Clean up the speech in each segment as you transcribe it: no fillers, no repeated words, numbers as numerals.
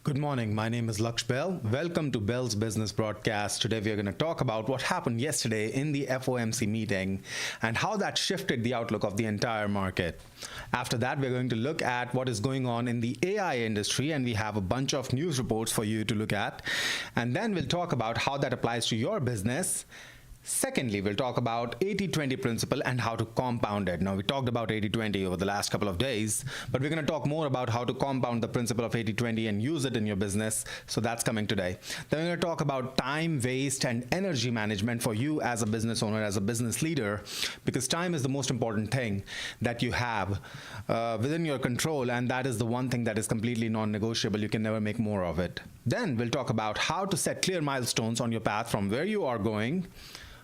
Good morning. My name is Behl. Welcome to Behl's Business Broadcast. Today we are going to talk about what happened yesterday in the FOMC meeting and how that shifted the outlook of the entire market. After that, we're going to look at what is going on in the AI industry, and we have a bunch of news reports for you to look at. And then we'll talk about how that applies to your business. Secondly, we'll talk about 80-20 principle and how to compound it. Now, we talked about 80-20 over the last couple of days, but we're going to talk more about how to compound the principle of 80-20 and use it in your business. So that's coming today. Then we're going to talk about time waste and energy management for you as a business owner, as a business leader, because time is the most important thing that you have within your control, and that is the one thing that is completely non-negotiable. You can never make more of it. Then we'll talk about how to set clear milestones on your path from where you are going,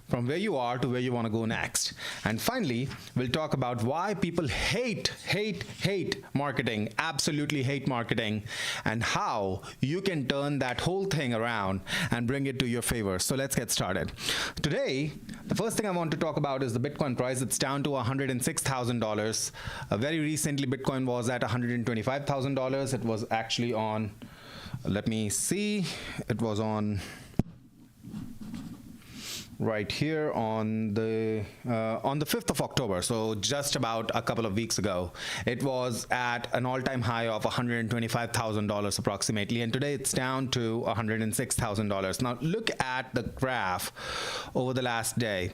from where you are to where you want to go next. And finally, we'll talk about why people hate marketing, absolutely hate marketing, and how you can turn that whole thing around and bring it to your favor. So let's get started. Today, the first thing I want to talk about is the Bitcoin price. It's down to $106,000. Very recently, Bitcoin was at $125,000. It was actually on, let me see, it was on right here on the 5th of October, so just about a couple of weeks ago. It was at an all-time high of $125,000 approximately, and today it's down to $106,000. Now look at the graph over the last day.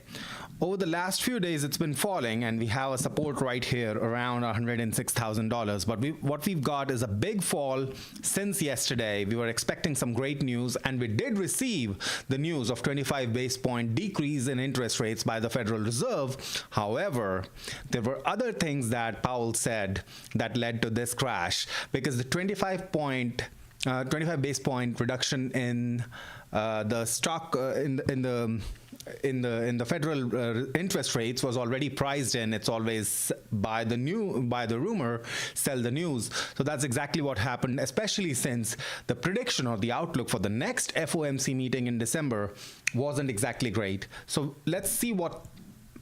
Over the last few days, it's been falling, and we have a support right here around $106,000. But what we've got is a big fall since yesterday. We were expecting some great news, and we did receive the news of 25 base point decrease in interest rates by the Federal Reserve. However, there were other things that Powell said that led to this crash, because the 25 base point reduction in the stock in the federal interest rates was already priced in. It's always by the rumor, sell the news. So that's exactly what happened, especially since the prediction or the outlook for the next FOMC meeting in December wasn't exactly great. So let's see what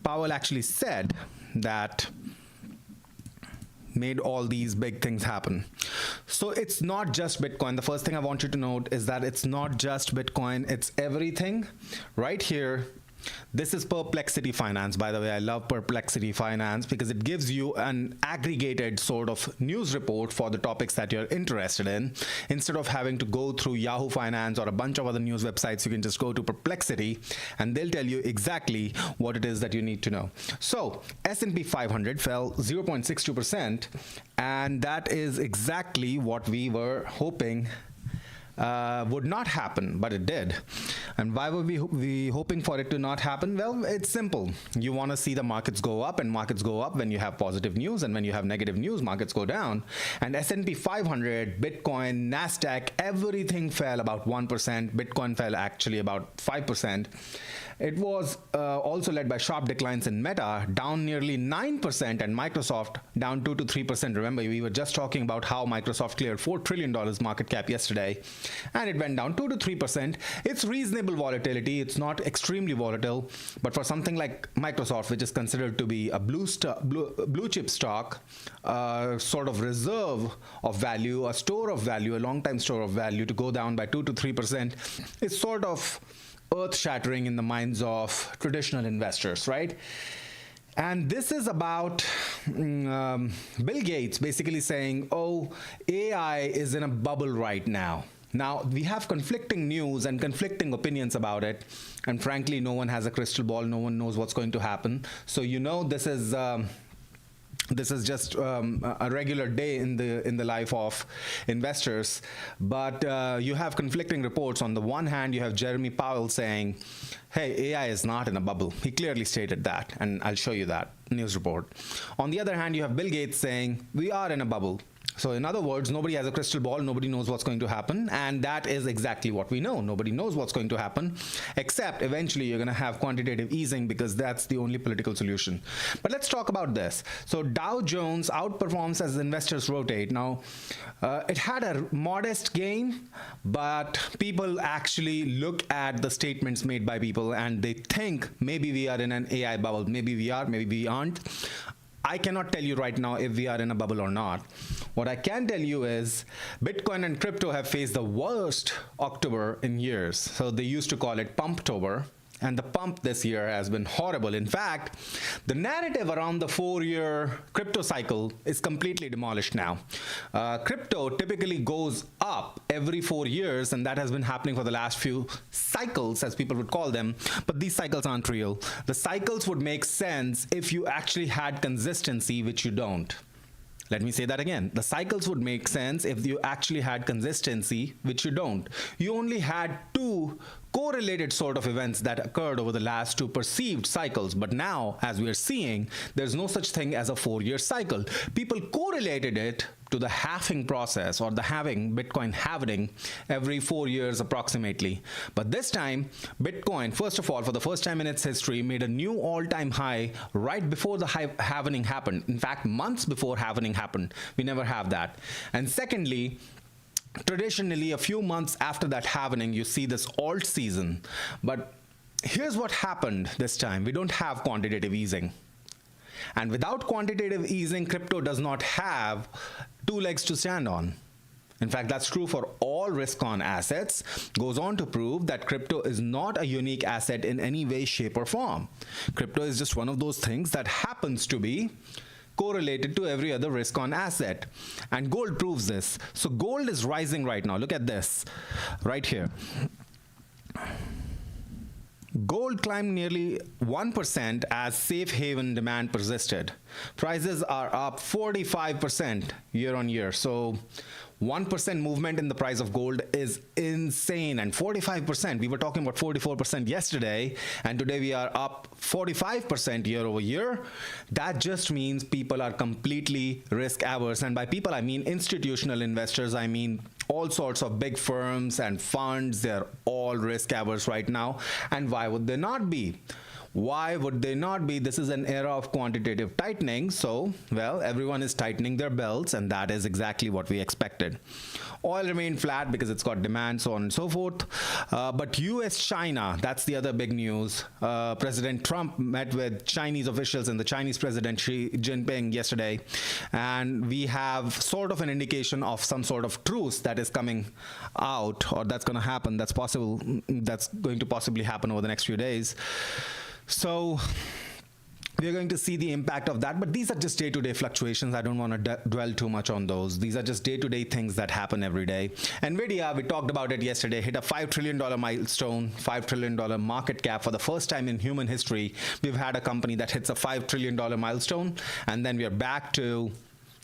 Powell actually said that made all these big things happen. So it's not just Bitcoin. The first thing I want you to note is that it's not just Bitcoin, it's everything. Right here, this is Perplexity Finance. By the way, I love Perplexity Finance because it gives you an aggregated sort of news report for the topics that you're interested in. Instead of having to go through Yahoo Finance or a bunch of other news websites, you can just go to Perplexity and they'll tell you exactly what it is that you need to know. So S&P 500 fell 0.62%, and that is exactly what we were hoping would not happen, but it did. And why were we hoping for it to not happen? Well, it's simple. You want to see the markets go up, and markets go up when you have positive news, and when you have negative news, markets go down. And S&P 500, Bitcoin, NASDAQ, everything fell about 1%. Bitcoin fell actually about 5%. It was also led by sharp declines in Meta, down nearly 9%, and Microsoft down 2 to 3%. Remember, we were just talking about how Microsoft cleared $4 trillion market cap yesterday, and it went down 2 to 3%. It's reasonable volatility. It's not extremely volatile, but for something like Microsoft, which is considered to be a blue chip stock, sort of reserve of value, a store of value, a long-time store of value, to go down by 2 to 3%, it's sort of earth-shattering in the minds of traditional investors, right? And this is about Bill Gates basically saying, oh, AI is in a bubble right now. Now, we have conflicting news and conflicting opinions about it, and frankly, no one has a crystal ball. No one knows what's going to happen. So this is just a regular day in the life of investors. But you have conflicting reports. On the one hand, you have Jeremy Powell saying, hey, AI is not in a bubble. He clearly stated that, and I'll show you that news report. On the other hand, you have Bill Gates saying, we are in a bubble. So in other words, nobody has a crystal ball, nobody knows what's going to happen, and that is exactly what we know. Nobody knows what's going to happen, except eventually you're going to have quantitative easing, because that's the only political solution. But let's talk about this. So Dow Jones outperforms as investors rotate. Now, it had a modest gain, but people actually look at the statements made by people and they think maybe we are in an AI bubble. Maybe we are, maybe we aren't. I cannot tell you right now if we are in a bubble or not. What I can tell you is Bitcoin and crypto have faced the worst October in years. So they used to call it Pumptober. And the pump this year has been horrible. In fact, the narrative around the 4-year crypto cycle is completely demolished now. Crypto typically goes up every 4 years, and that has been happening for the last few cycles, as people would call them. But these cycles aren't real. The cycles would make sense if you actually had consistency, which you don't. Let me say that again. The cycles would make sense if you actually had consistency, which you don't. You only had two correlated sort of events that occurred over the last two perceived cycles. But now, as we are seeing, there's no such thing as a 4-year cycle. People correlated it to the halving process, or the halving, Bitcoin halving every 4 years approximately. But this time, Bitcoin, first of all, for the first time in its history, made a new all-time high right before the halving happened. In fact, months before halving happened. We never have that. And secondly, traditionally, a few months after that halving, you see this alt season. But here's what happened this time. We don't have quantitative easing. And without quantitative easing, crypto does not have two legs to stand on. In fact, that's true for all risk-on assets. Goes on to prove that crypto is not a unique asset in any way, shape, or form. Crypto is just one of those things that happens to be correlated to every other risk-on asset. And gold proves this. So gold is rising right now. Look at this right here. Gold climbed nearly 1% as safe haven demand persisted. Prices are up 45% year on year. So 1% movement in the price of gold is insane. And 45%, we were talking about 44% yesterday, and today we are up 45% year over year. That just means people are completely risk averse. And by people, I mean institutional investors. I mean all sorts of big firms and funds. They're all risk averse right now. And why would they not be? Why would they not be? This is an era of quantitative tightening. So, well, everyone is tightening their belts, and that is exactly what we expected. Oil remained flat because it's got demand, so on and so forth. But US-China, that's the other big news. President Trump met with Chinese officials and the Chinese President Xi Jinping yesterday. And we have sort of an indication of some sort of truce that is coming out, or that's going to happen. That's possible. That's going to possibly happen over the next few days. So we're going to see the impact of that, but these are just day-to-day fluctuations. I don't want to dwell too much on those. These are just day-to-day things that happen every day. NVIDIA, we talked about it yesterday, hit a $5 trillion milestone, $5 trillion market cap. For the first time in human history, we've had a company that hits a $5 trillion milestone, and then we are back to,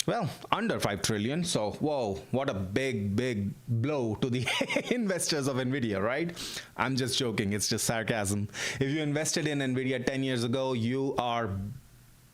well, under 5 trillion. So, whoa, what a big, big blow to the investors of NVIDIA, right? I'm just joking. It's just sarcasm. If you invested in NVIDIA 10 years ago, you are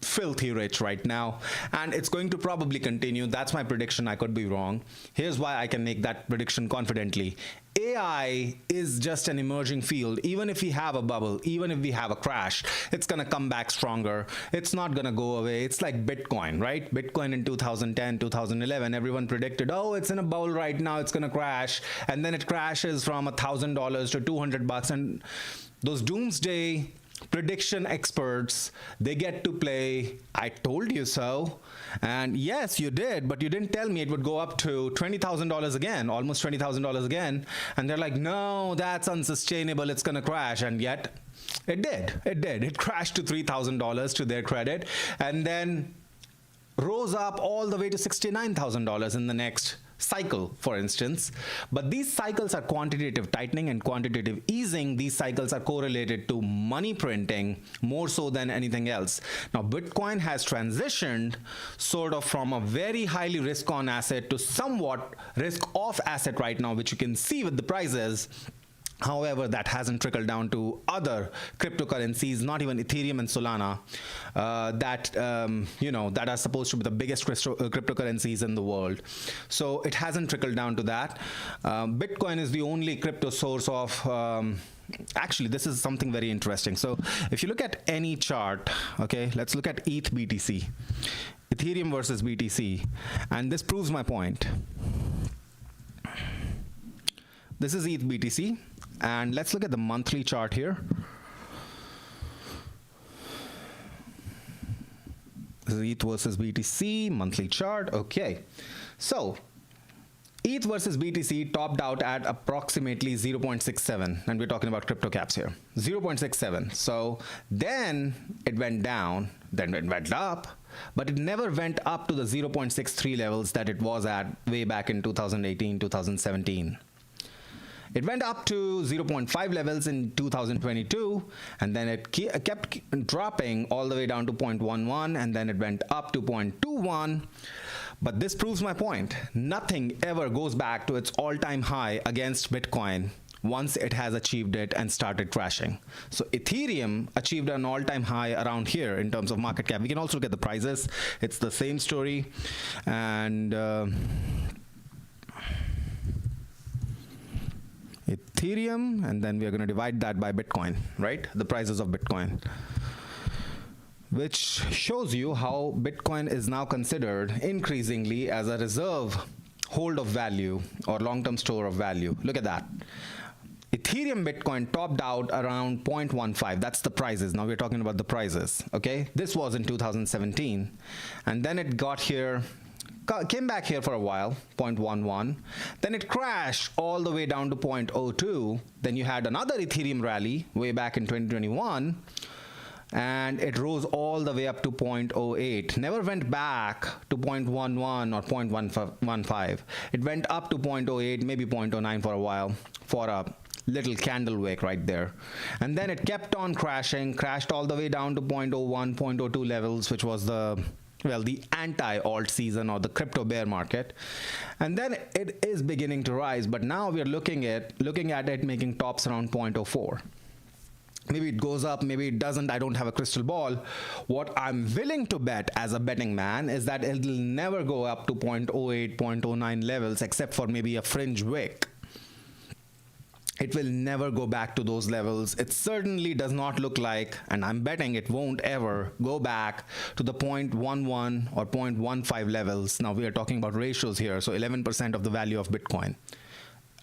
filthy rich right now, and it's going to probably continue. That's my prediction. I could be wrong. Here's why I can make that prediction confidently. AI is just an emerging field. Even if we have a bubble, even if we have a crash, it's going to come back stronger. It's not going to go away. It's like Bitcoin, right? Bitcoin in 2010, 2011, everyone predicted, oh, it's in a bubble right now, it's going to crash. And then it crashes from $1,000 to $200. And those doomsday prediction experts, they get to play I told you so. And yes, you did, but you didn't tell me it would go up to $20,000 again, almost $20,000 again. And they're like, no, that's unsustainable, it's gonna crash. And yet it did. It crashed to $3,000 to their credit, and then rose up all the way to $69,000 in the next cycle, for instance. But these cycles are quantitative tightening and quantitative easing. These cycles are correlated to money printing more so than anything else. Now, Bitcoin has transitioned sort of from a very highly risk-on asset to somewhat risk-off asset right now, which you can see with the prices. However, that hasn't trickled down to other cryptocurrencies, not even Ethereum and Solana, that are supposed to be the biggest cryptocurrencies in the world. So it hasn't trickled down to that. Bitcoin is the only crypto source of. Actually, this is something very interesting. So if you look at any chart, okay, let's look at ETH BTC, Ethereum versus BTC, and this proves my point. This is ETH BTC, and let's look at the monthly chart here. This is ETH versus BTC, monthly chart. Okay, so ETH versus BTC topped out at approximately 0.67, and we're talking about crypto caps here, 0.67. So then it went down, then it went up, but it never went up to the 0.63 levels that it was at way back in 2018, 2017. It went up to 0.5 levels in 2022, and then it kept dropping all the way down to 0.11, and then it went up to 0.21. But this proves my point. Nothing ever goes back to its all-time high against Bitcoin once it has achieved it and started crashing. So Ethereum achieved an all-time high around here in terms of market cap. We can also look at the prices. It's the same story. And Ethereum, and then we are going to divide that by Bitcoin, right? The prices of Bitcoin, which shows you how Bitcoin is now considered increasingly as a reserve hold of value or long-term store of value. Look at that. Ethereum Bitcoin topped out around 0.15. That's the prices. Now we're talking about the prices, okay? This was in 2017, and then it got here, came back here for a while, 0.11. Then it crashed all the way down to 0.02. Then you had another Ethereum rally way back in 2021, and it rose all the way up to 0.08. Never went back to 0.11 or 0.15. It went up to 0.08, maybe 0.09 for a while, for a little candle wick right there. And then it kept on crashing, crashed all the way down to 0.01, 0.02 levels, which was the anti-alt season or the crypto bear market. And then it is beginning to rise, but now we are looking at it making tops around 0.04. Maybe it goes up, maybe it doesn't. I don't have a crystal ball. What I'm willing to bet as a betting man is that it'll never go up to 0.08, 0.09 levels, except for maybe a fringe wick. It will never go back to those levels. It certainly does not look like, and I'm betting it won't ever go back to the 0.11 or 0.15 levels. Now we are talking about ratios here, so 11% of the value of Bitcoin.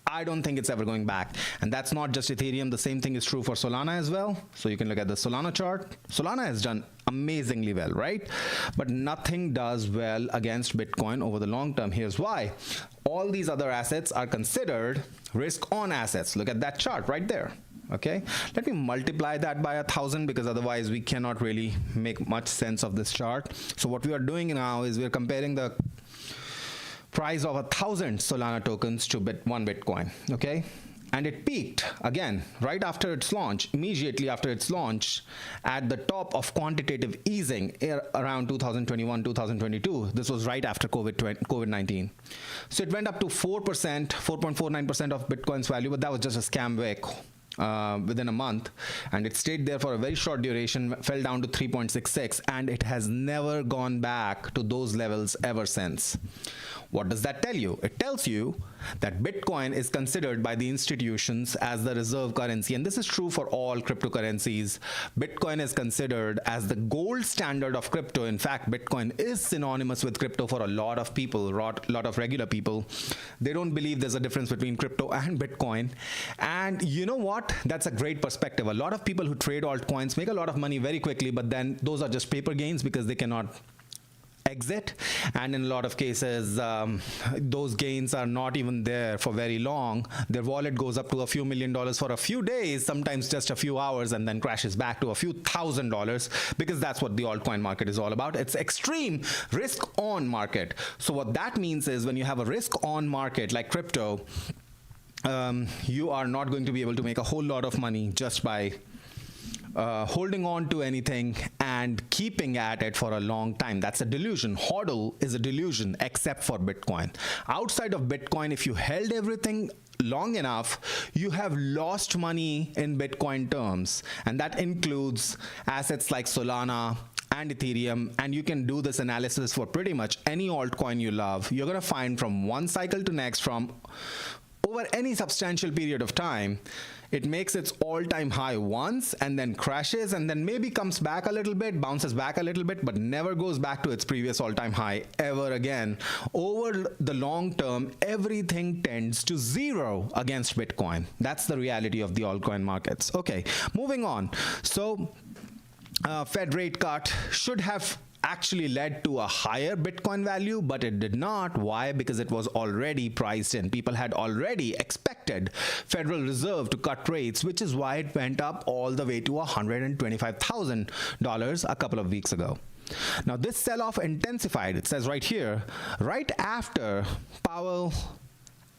I don't think it's ever going back. And that's not just Ethereum. The same thing is true for Solana as well. So you can look at the Solana chart. Solana has done amazingly well, right? But nothing does well against Bitcoin over the long term. Here's why. All these other assets are considered risk-on assets. Look at that chart right there. Okay, let me multiply that by 1,000, because otherwise we cannot really make much sense of this chart. So what we are doing now is we're comparing the price of 1,000 Solana tokens to one Bitcoin, okay? And it peaked again right after its launch, immediately after its launch, at the top of quantitative easing around 2021, 2022. This was right after COVID-19. So it went up to 4%, 4.49% of Bitcoin's value, but that was just a scam wick within a month, and it stayed there for a very short duration, fell down to 3.66, and it has never gone back to those levels ever since. What does that tell you? It tells you that Bitcoin is considered by the institutions as the reserve currency, and this is true for all cryptocurrencies. Bitcoin is considered as the gold standard of crypto. In fact, Bitcoin is synonymous with crypto for a lot of people, a lot of regular people. They don't believe there's a difference between crypto and Bitcoin. And you know what? That's a great perspective. A lot of people who trade altcoins make a lot of money very quickly, but then those are just paper gains because they cannot exit, and in a lot of cases those gains are not even there for very long. Their wallet goes up to a few $1 million for a few days, sometimes just a few hours, and then crashes back to a few $1,000s, because that's what the altcoin market is all about. It's extreme risk on market. So what that means is when you have a risk on market like crypto, you are not going to be able to make a whole lot of money just by holding on to anything and keeping at it for a long time. That's a delusion. HODL is a delusion, except for Bitcoin. Outside of Bitcoin, if you held everything long enough, you have lost money in Bitcoin terms. And that includes assets like Solana and Ethereum. And you can do this analysis for pretty much any altcoin you love. You're going to find from one cycle to next, from over any substantial period of time, it makes its all-time high once and then crashes and then maybe comes back a little bit, bounces back a little bit, but never goes back to its previous all-time high ever again. Over the long term, everything tends to zero against Bitcoin. That's the reality of the altcoin markets. Okay, moving on. So Fed rate cut should have actually led to a higher Bitcoin value, but it did not. Why? Because it was already priced in. People had already expected Federal Reserve to cut rates, which is why it went up all the way to $125,000 a couple of weeks ago. Now, this sell-off intensified, it says right here, right after Powell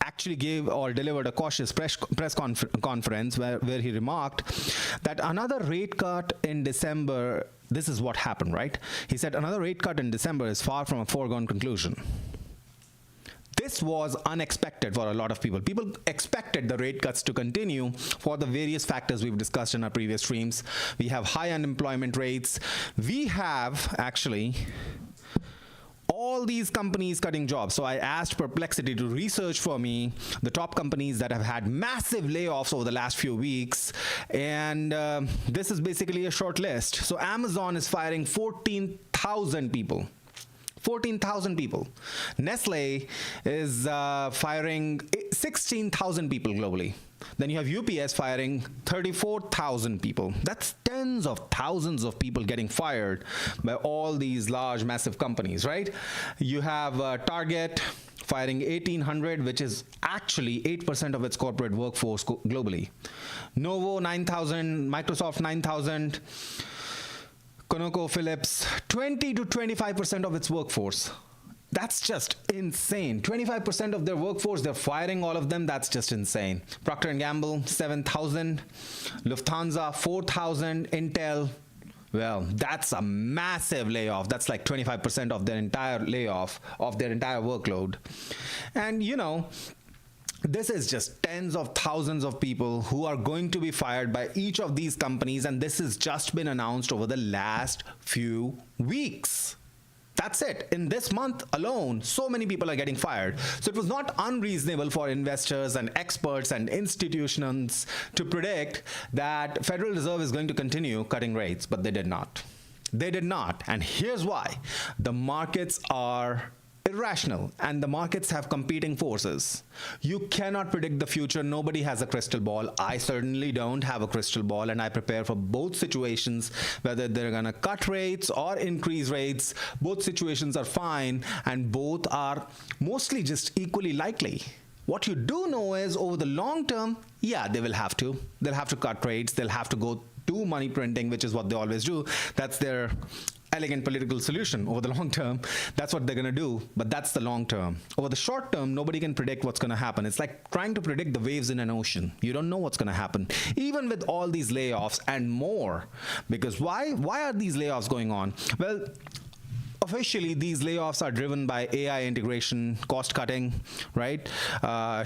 actually gave or delivered a cautious press conference where he remarked that another rate cut in December, this is what happened, right? He said another rate cut in December is far from a foregone conclusion. This was unexpected for a lot of people. People expected the rate cuts to continue for the various factors we've discussed in our previous streams. We have high unemployment rates. We have actually all these companies cutting jobs. So I asked Perplexity to research for me the top companies that have had massive layoffs over the last few weeks. And this is basically a short list. So Amazon is firing 14,000 people. 14,000 people. Nestle is firing 16,000 people globally. Then you have UPS firing 34,000 people. That's tens of thousands of people getting fired by all these large, massive companies, right? You have Target firing 1,800, which is actually 8% of its corporate workforce globally. Novo, 9,000. Microsoft, 9,000. ConocoPhillips, 20 to 25% of its workforce. That's just insane. 25% of their workforce, they're firing all of them. That's just insane. Procter & Gamble, 7,000. Lufthansa, 4,000. Intel, well, that's a massive layoff. That's like 25% of their entire layoff, of their entire workload. And, you know, this is just tens of thousands of people who are going to be fired by each of these companies, and this has just been announced over the last few weeks. That's it. In this month alone, so many people are getting fired. So it was not unreasonable for investors and experts and institutions to predict that Federal Reserve is going to continue cutting rates, but they did not. They did not. And here's why. The markets are irrational, and the markets have competing forces. You cannot predict the future. Nobody has a crystal ball. I certainly don't have a crystal ball, and I prepare for both situations, whether they're going to cut rates or increase rates. Both situations are fine, and both are mostly just equally likely. What you do know is over the long term, yeah, they will have to. They'll have to cut rates. They'll have to go do money printing, which is what they always do. That's their elegant political solution. Over the long term, that's what they're going to do, but that's the long term. Over the short term, nobody can predict what's going to happen. It's like trying to predict the waves in an ocean. You don't know what's going to happen, even with all these layoffs and more. Because why are these layoffs going on? Well, officially, these layoffs are driven by AI integration, cost cutting, right?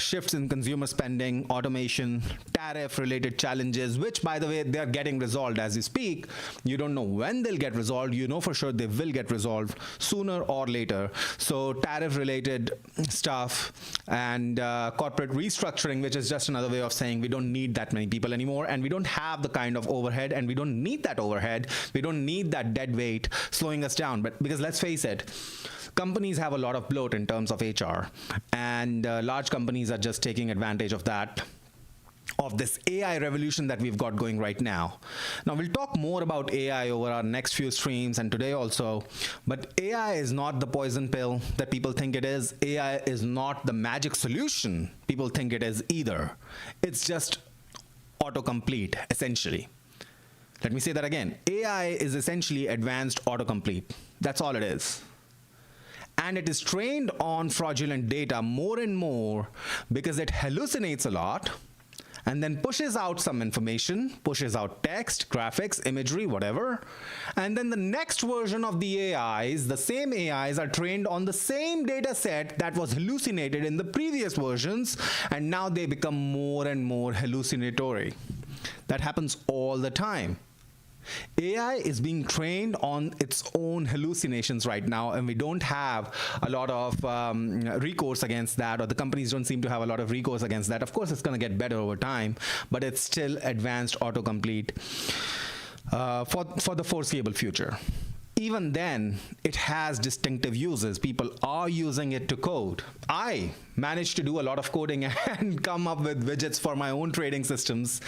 Shifts in consumer spending, automation, tariff-related challenges, which, by the way, they're getting resolved as we speak. You don't know when they'll get resolved. You know for sure they will get resolved sooner or later. So tariff-related stuff and corporate restructuring, which is just another way of saying we don't need that many people anymore, and we don't have the kind of overhead, and we don't need that overhead. We don't need that dead weight slowing us down. But because let's face it, companies have a lot of bloat in terms of HR, and large companies are just taking advantage of that, of this AI revolution that we've got going right now. Now, we'll talk more about AI over our next few streams and today also, but AI is not the poison pill that people think it is. AI is not the magic solution people think it is either. It's just autocomplete, essentially. Let me say that again. AI is essentially advanced autocomplete. That's all it is. And it is trained on fraudulent data more and more because it hallucinates a lot. and then pushes out some information, pushes out text, graphics, imagery, whatever. And then the next version of the AIs, the same AIs, are trained on the same data set that was hallucinated in the previous versions, and now they become more and more hallucinatory. That happens all the time. AI is being trained on its own hallucinations right now, and we don't have a lot of recourse against that, or the companies don't seem to have a lot of recourse against that. Of course, it's going to get better over time, but it's still advanced autocomplete for the foreseeable future. Even then, it has distinctive uses. People are using it to code. I managed to do a lot of coding and come up with widgets for my own trading systems,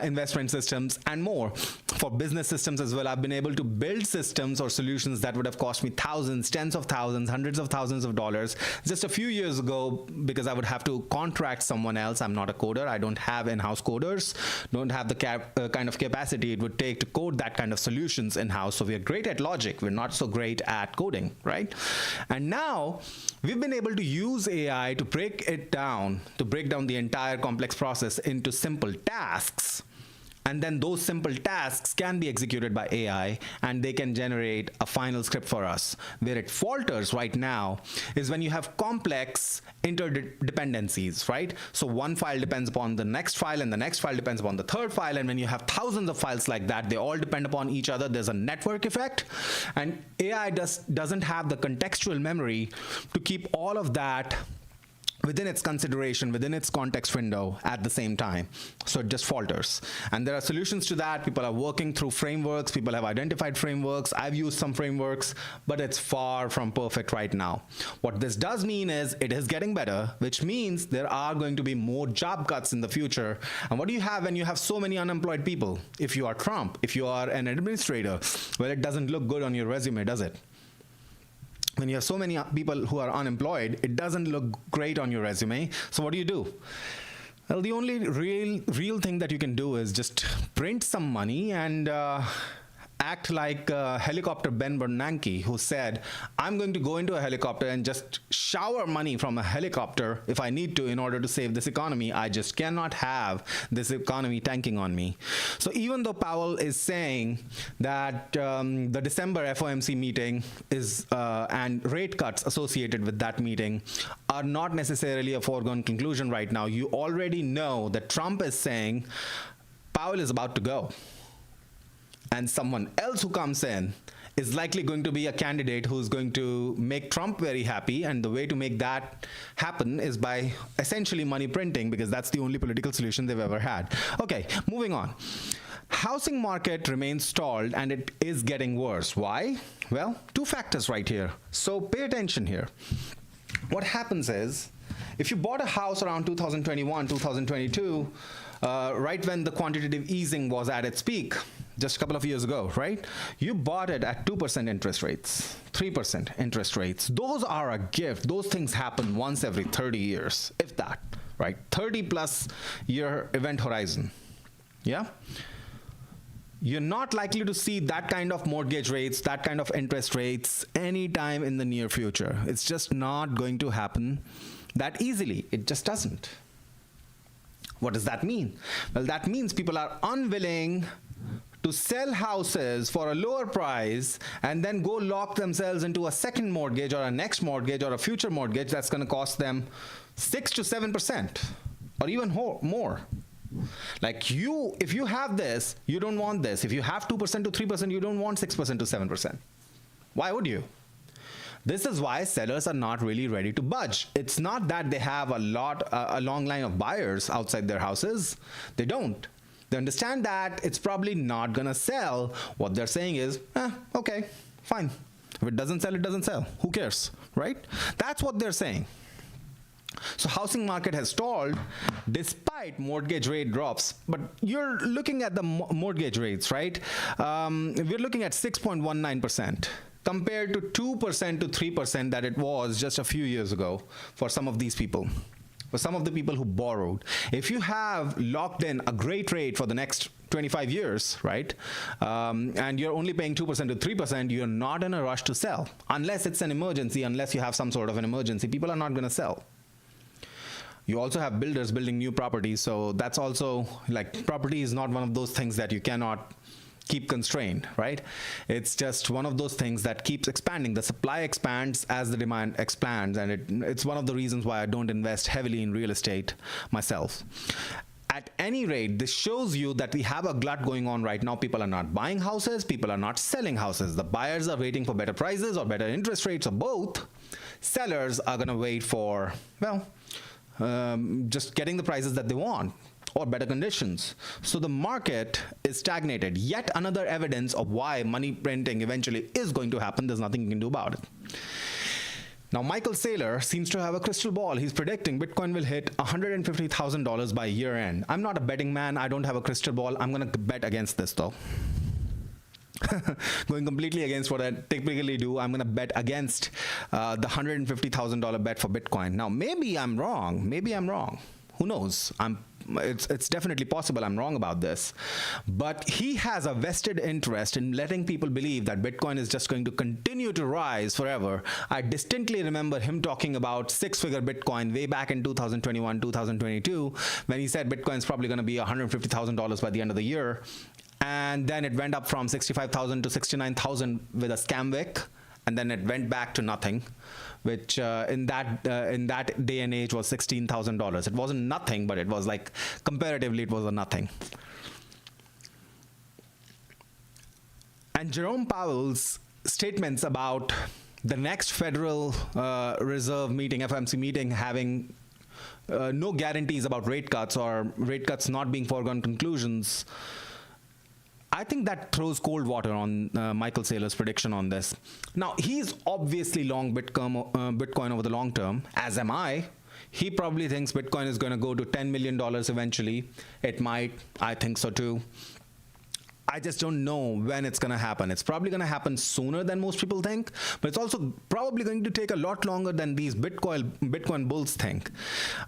investment systems, and more. For business systems as well, I've been able to build systems or solutions that would have cost me thousands, tens of thousands, hundreds of thousands of dollars just a few years ago, because I would have to contract someone else. I'm not a coder. I don't have in-house coders, don't have the kind of capacity it would take to code that kind of solutions in-house. So we are great at logic. We're not so great at coding, right? And now we've been able to use AI to break down the entire complex process into simple tasks. And then those simple tasks can be executed by AI, and they can generate a final script for us. Where it falters right now is when you have complex interdependencies, right? So one file depends upon the next file, and the next file depends upon the third file. And when you have thousands of files like that, they all depend upon each other. There's a network effect, and AI doesn't have the contextual memory to keep all of that within its consideration, within its context window at the same time. So it just falters. And there are solutions to that. People are working through frameworks. People have identified frameworks. I've used some frameworks, but it's far from perfect right now. What this does mean is it is getting better, which means there are going to be more job cuts in the future. And what do you have when you have so many unemployed people? If you are Trump, if you are an administrator, well, it doesn't look good on your resume, does it? When you have so many people who are unemployed, it doesn't look great on your resume. So what do? Well, the only real thing that you can do is just print some money and act like helicopter Ben Bernanke, who said, I'm going to go into a helicopter and just shower money from a helicopter if I need to in order to save this economy. I just cannot have this economy tanking on me. So even though Powell is saying that the December FOMC meeting is and rate cuts associated with that meeting are not necessarily a foregone conclusion right now, you already know that Trump is saying Powell is about to go. And someone else who comes in is likely going to be a candidate who's going to make Trump very happy. And the way to make that happen is by essentially money printing, because that's the only political solution they've ever had. Okay, moving on. Housing market remains stalled, and it is getting worse. Why? Well, two factors right here. So pay attention here. What happens is, if you bought a house around 2021, 2022, right when the quantitative easing was at its peak, just a couple of years ago, right? You bought it at 2% interest rates, 3% interest rates. Those are a gift. Those things happen once every 30 years, if that, right? 30 plus year event horizon, yeah? You're not likely to see that kind of mortgage rates, that kind of interest rates anytime in the near future. It's just not going to happen that easily. It just doesn't. What does that mean? Well, that means people are unwilling to sell houses for a lower price and then go lock themselves into a second mortgage or a next mortgage or a future mortgage that's going to cost them 6 to 7% or even more. Like if you have this, you don't want this. If you have 2% to 3%, you don't want 6% to 7%. Why would you? This is why sellers are not really ready to budge. It's not that they have a long line of buyers outside their houses. They don't. They understand that it's probably not going to sell. What they're saying is, okay, fine. If it doesn't sell, it doesn't sell. Who cares, right? That's what they're saying. So housing market has stalled despite mortgage rate drops. But you're looking at the mortgage rates, right? We're looking at 6.19%. Compared to 2% to 3% that it was just a few years ago for some of these people, for some of the people who borrowed. If you have locked in a great rate for the next 25 years, right, and you're only paying 2% to 3%, you're not in a rush to sell. Unless it's an emergency, unless you have some sort of an emergency, people are not going to sell. You also have builders building new properties, so that's also like property is not one of those things that you cannot keep constrained, right? It's just one of those things that keeps expanding. The supply expands as the demand expands, and it's one of the reasons why I don't invest heavily in real estate myself. At any rate, this shows you that we have a glut going on right now. People are not buying houses, people are not selling houses. The buyers are waiting for better prices or better interest rates or both. Sellers are going to wait for, well, just getting the prices that they want or better conditions. So the market is stagnated. Yet another evidence of why money printing eventually is going to happen. There's nothing you can do about it. Now, Michael Saylor seems to have a crystal ball. He's predicting Bitcoin will hit $150,000 by year end. I'm not a betting man. I don't have a crystal ball. I'm going to bet against this, though. Going completely against what I typically do, I'm going to bet against the $150,000 bet for Bitcoin. Now, maybe I'm wrong. Maybe I'm wrong. Who knows? It's definitely possible I'm wrong about this. But he has a vested interest in letting people believe that Bitcoin is just going to continue to rise forever. I distinctly remember him talking about six-figure Bitcoin way back in 2021, 2022, when he said Bitcoin is probably going to be $150,000 by the end of the year. And then it went up from 65,000 to 69,000 with a scam wick, and then it went back to nothing, which in that day and age was $16,000. It wasn't nothing, but it was like comparatively it was a nothing. And Jerome Powell's statements about the next Federal Reserve meeting, FOMC meeting, having no guarantees about rate cuts or rate cuts not being foregone conclusions, I think that throws cold water on Michael Saylor's prediction on this. Now, he's obviously long Bitcoin over the long term, as am I. He probably thinks Bitcoin is going to go to $10 million eventually. It might. I think so too. I just don't know when it's going to happen. It's probably going to happen sooner than most people think, but it's also probably going to take a lot longer than these Bitcoin bulls think.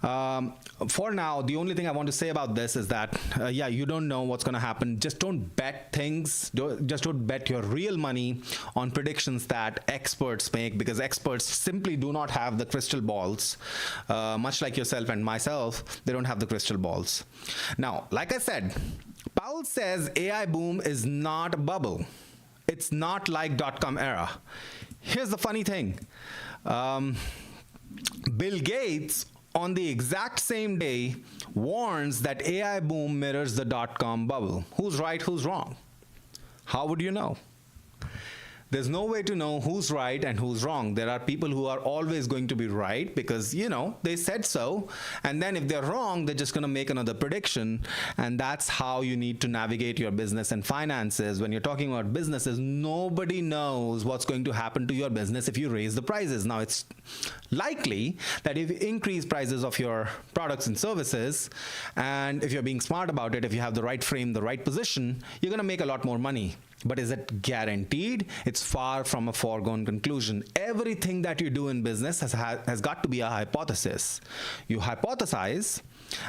For now, the only thing I want to say about this is that, yeah, you don't know what's going to happen. Just don't bet things. Just don't bet your real money on predictions that experts make, because experts simply do not have the crystal balls. Much like yourself and myself, they don't have the crystal balls. Now, like I said, Powell says AI boom is not a bubble. It's not like dot-com era. Here's the funny thing. Bill Gates, on the exact same day, warns that AI boom mirrors the dot-com bubble. Who's right, who's wrong? How would you know? There's no way to know who's right and who's wrong. There are people who are always going to be right because, you know, they said so. And then if they're wrong, they're just going to make another prediction. And that's how you need to navigate your business and finances. When you're talking about businesses, nobody knows what's going to happen to your business if you raise the prices. Now, it's likely that if you increase prices of your products and services, and if you're being smart about it, if you have the right frame, the right position, you're going to make a lot more money. But is it guaranteed? It's far from a foregone conclusion. Everything that you do in business has got to be a hypothesis. You hypothesize,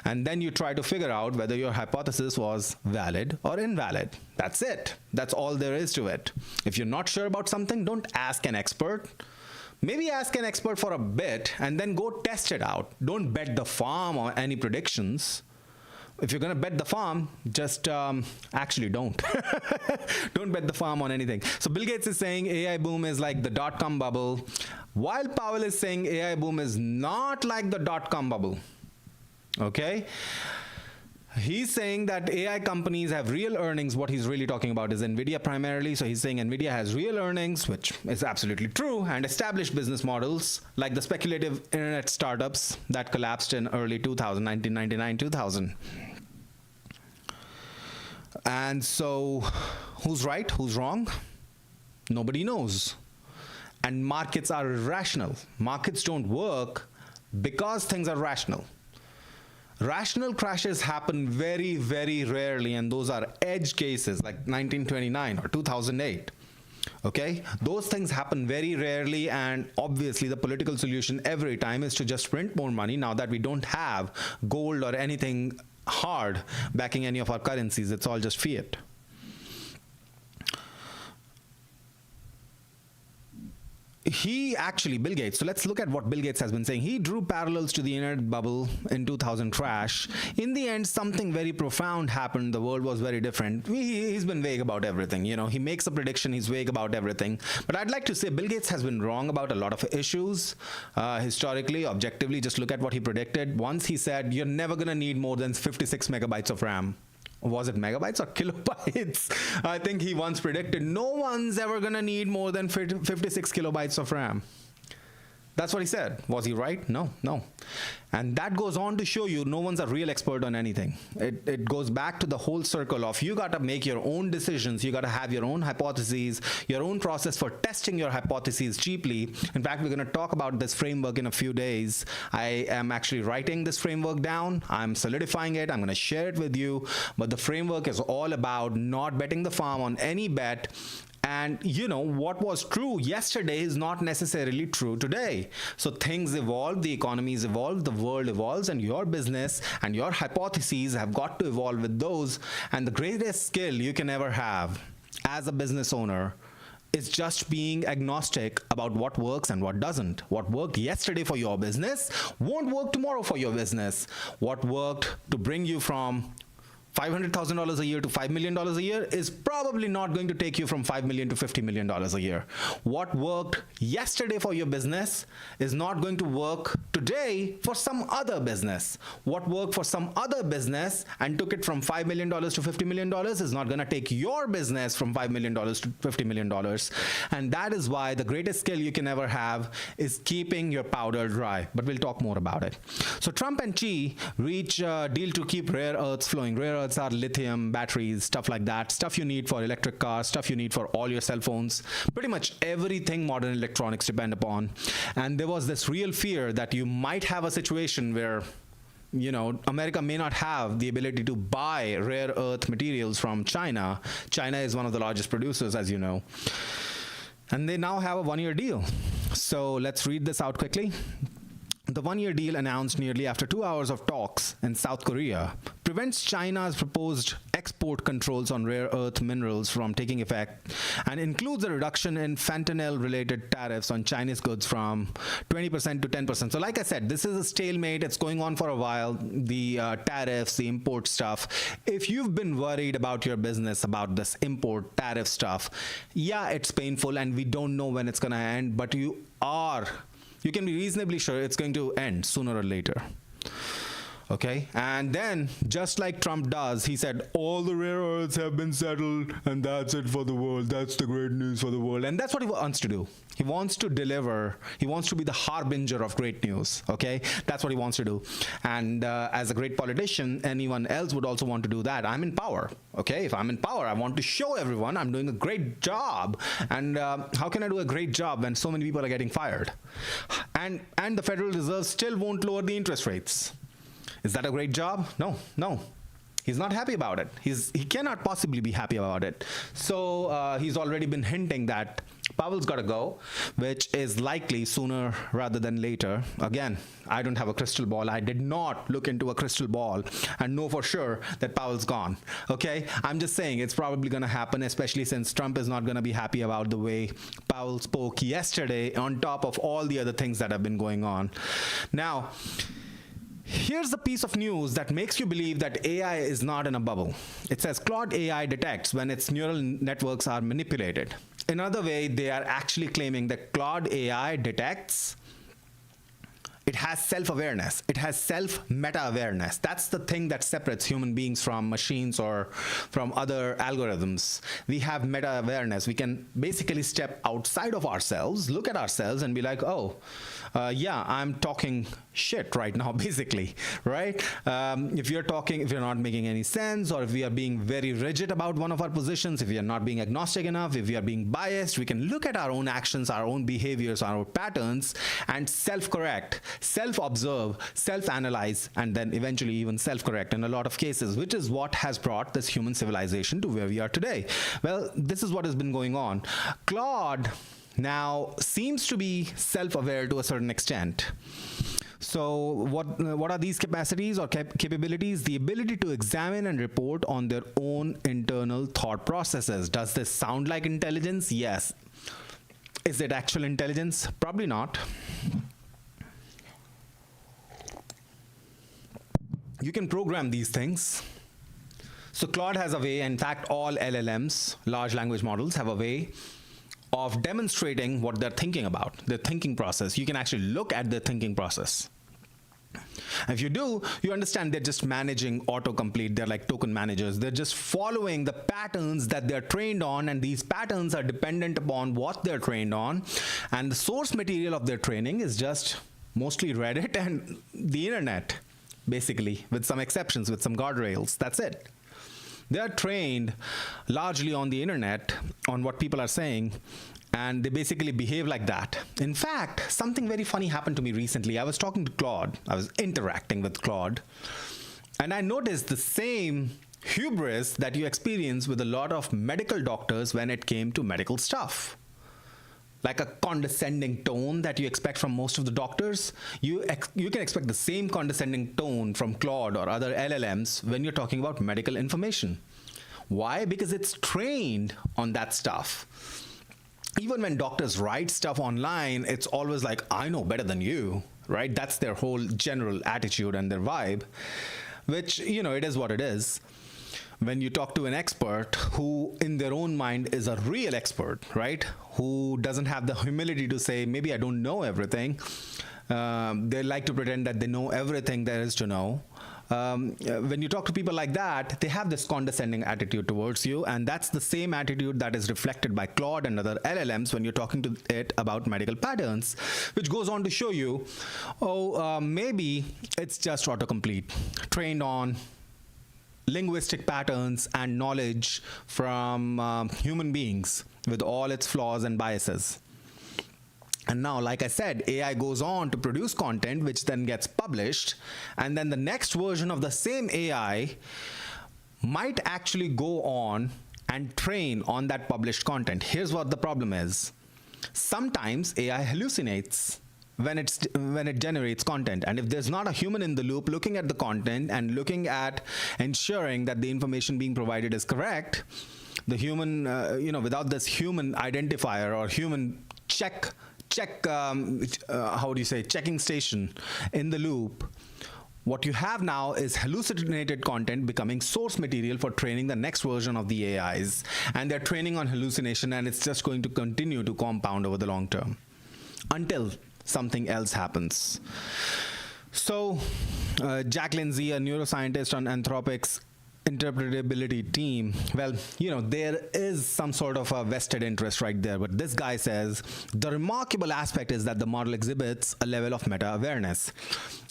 and then you try to figure out whether your hypothesis was valid or invalid. That's it. That's all there is to it. If you're not sure about something, don't ask an expert. Maybe ask an expert for a bit, and then go test it out. Don't bet the farm or any predictions. If you're going to bet the farm, just actually don't. Don't bet the farm on anything. So Bill Gates is saying AI boom is like the dot-com bubble, while Powell is saying AI boom is not like the dot-com bubble. Okay? He's saying that AI companies have real earnings. What he's really talking about is NVIDIA primarily. So he's saying NVIDIA has real earnings, which is absolutely true, and established business models like the speculative internet startups that collapsed in early 2000, 1999, 2000. And so who's right, who's wrong? Nobody knows. And markets are irrational. Markets don't work because things are rational. Rational crashes happen very, very rarely, and those are edge cases like 1929 or 2008. Okay? Those things happen very rarely, and obviously the political solution every time is to just print more money now that we don't have gold or anything hard backing any of our currencies. It's all just fiat. he actually, Bill Gates, so let's look at what Bill Gates has been saying. He drew parallels to the internet bubble in 2000 crash. In the end, something very profound happened. The world was very different. He's been vague about everything. He makes a prediction, he's vague about everything. But I'd like to say Bill Gates has been wrong about a lot of issues. Historically, objectively, just look at what he predicted. Once he said, you're never going to need more than 56 megabytes of RAM. Was it megabytes or kilobytes? I think he once predicted no one's ever going to need more than 56 kilobytes of RAM. That's what he said. Was he right? No. And that goes on to show you no one's a real expert on anything. It goes back to the whole circle of you got to make your own decisions. You got to have your own hypotheses, your own process for testing your hypotheses cheaply. In fact, we're going to talk about this framework in a few days. I am actually writing this framework down. I'm solidifying it. I'm going to share it with you. But the framework is all about not betting the farm on any bet. And what was true yesterday is not necessarily true today. So things evolve, the economies evolve, the world evolves, and your business and your hypotheses have got to evolve with those. And the greatest skill you can ever have as a business owner is just being agnostic about what works and what doesn't. What worked yesterday for your business won't work tomorrow for your business. What worked to bring you from $500,000 a year to $5 million a year is probably not going to take you from $5 million to $50 million a year. What worked yesterday for your business is not going to work today for some other business. What worked for some other business and took it from $5 million to $50 million is not going to take your business from $5 million to $50 million. And that is why the greatest skill you can ever have is keeping your powder dry. But we'll talk more about it. So Trump and Xi reach a deal to keep rare earths flowing. Rare earths are lithium, batteries, stuff like that. Stuff you need for electric cars, stuff you need for all your cell phones. Pretty much everything modern electronics depend upon. And there was this real fear that you might have a situation where America may not have the ability to buy rare earth materials from China. China is one of the largest producers, as you know. And they now have a one-year deal. So let's read this out quickly. The one-year deal, announced nearly after 2 hours of talks in South Korea, prevents China's proposed export controls on rare earth minerals from taking effect and includes a reduction in fentanyl-related tariffs on Chinese goods from 20% to 10%. So like I said, this is a stalemate. It's going on for a while, the tariffs, the import stuff. If you've been worried about your business, about this import tariff stuff, yeah, it's painful and we don't know when it's going to end, but you can be reasonably sure it's going to end sooner or later. Okay, and then just like Trump does, he said all the rare earths have been settled and that's it for the world. That's the great news for the world. And that's what he wants to do. He wants to deliver. He wants to be the harbinger of great news. Okay, that's what he wants to do. And as a great politician, anyone else would also want to do that. I'm in power. Okay, if I'm in power, I want to show everyone I'm doing a great job. And how can I do a great job when so many people are getting fired? And the Federal Reserve still won't lower the interest rates. Is that a great job? No. He's not happy about it. He cannot possibly be happy about it. So he's already been hinting that Powell's got to go, which is likely sooner rather than later. Again, I don't have a crystal ball. I did not look into a crystal ball and know for sure that Powell's gone. Okay? I'm just saying it's probably going to happen, especially since Trump is not going to be happy about the way Powell spoke yesterday on top of all the other things that have been going on. Now, here's a piece of news that makes you believe that AI is not in a bubble. It says Claude AI detects when its neural networks are manipulated. Another way, they are actually claiming that Claude AI detects. It has self-awareness. It has self-meta-awareness. That's the thing that separates human beings from machines or from other algorithms. We have meta-awareness. We can basically step outside of ourselves, look at ourselves, and be like, oh, yeah, I'm talking shit right now, basically, right? If you're not making any sense, or if we are being very rigid about one of our positions, if we are not being agnostic enough, if we are being biased, we can look at our own actions, our own behaviors, our own patterns, and self-correct, self-observe, self-analyze, and then eventually even self-correct in a lot of cases, which is what has brought this human civilization to where we are today. Well, this is what has been going on. Claude now seems to be self-aware to a certain extent. So what are these capacities or capabilities? The ability to examine and report on their own internal thought processes. Does this sound like intelligence? Yes. Is it actual intelligence? Probably not. You can program these things. So Claude has a way, in fact, all LLMs, large language models, have a way of demonstrating what they're thinking about, their thinking process. You can actually look at their thinking process. If you do, you understand they're just managing autocomplete. They're like token managers. They're just following the patterns that they're trained on, and these patterns are dependent upon what they're trained on. And the source material of their training is just mostly Reddit and the internet, basically, with some exceptions, with some guardrails. That's it. They're trained largely on the internet, on what people are saying, and they basically behave like that. In fact, something very funny happened to me recently. I was talking to Claude. I was interacting with Claude, and I noticed the same hubris that you experience with a lot of medical doctors when it came to medical stuff. Like a condescending tone that you expect from most of the doctors, you can expect the same condescending tone from Claude or other LLMs when you're talking about medical information. Why? Because it's trained on that stuff. Even when doctors write stuff online, it's always like, I know better than you, right? That's their whole general attitude and their vibe, which, it is what it is. When you talk to an expert who in their own mind is a real expert, right? Who doesn't have the humility to say, maybe I don't know everything. They like to pretend that they know everything there is to know. When you talk to people like that, they have this condescending attitude towards you, and that's the same attitude that is reflected by Claude and other LLMs when you're talking to it about medical patterns, which goes on to show you, maybe it's just autocomplete, trained on linguistic patterns and knowledge from human beings with all its flaws and biases. And now, like I said, AI goes on to produce content which then gets published, and then the next version of the same AI might actually go on and train on that published content. Here's what the problem is. Sometimes AI hallucinates when it generates content, and if there's not a human in the loop looking at the content and looking at ensuring that the information being provided is correct, the human, without this human identifier or human checking station in the loop, what you have now is hallucinated content becoming source material for training the next version of the AIs, and they're training on hallucination, and it's just going to continue to compound over the long term until something else happens. So Jack Lindsay, a neuroscientist on Anthropic's interpretability team, well, there is some sort of a vested interest right there, but this guy says the remarkable aspect is that the model exhibits a level of meta-awareness.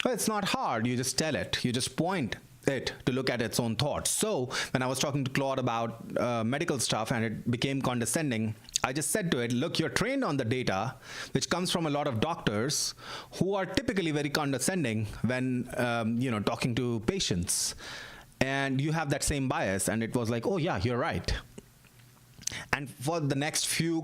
Well, it's not hard. You just tell it. You just point it to look at its own thoughts. So when I was talking to Claude about medical stuff and it became condescending, I just said to it, look, you're trained on the data, which comes from a lot of doctors who are typically very condescending when, talking to patients. And you have that same bias. And it was like, oh yeah, you're right. And for the next few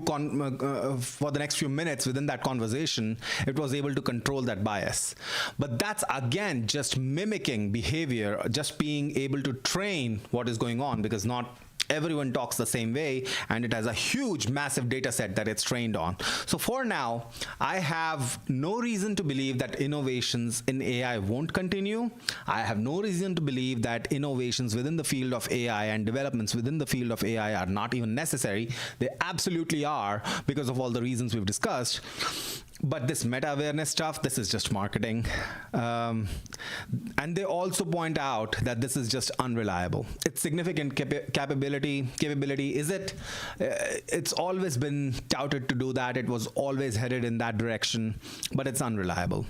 minutes within that conversation, it was able to control that bias. But that's again just mimicking behavior, just being able to train what is going on, because not everyone talks the same way, and it has a huge, massive data set that it's trained on. So for now, I have no reason to believe that innovations in AI won't continue. I have no reason to believe that innovations within the field of AI and developments within the field of AI are not even necessary. They absolutely are, because of all the reasons we've discussed. But this meta-awareness stuff, this is just marketing. And they also point out that this is just unreliable. It's significant capability, is it? It's always been touted to do that. It was always headed in that direction, but it's unreliable.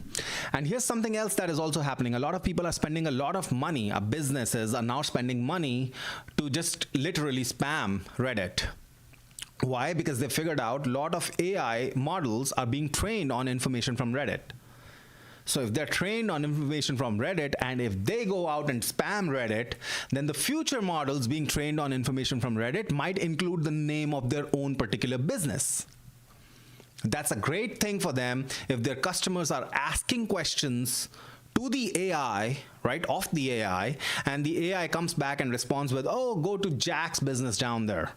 And here's something else that is also happening. A lot of people are spending a lot of money. Our businesses are now spending money to just literally spam Reddit. Why? Because they figured out a lot of AI models are being trained on information from Reddit. So if they're trained on information from Reddit, and if they go out and spam Reddit, then the future models being trained on information from Reddit might include the name of their own particular business. That's a great thing for them if their customers are asking questions to the AI, right, of the AI, and the AI comes back and responds with, oh, go to Jack's business down there.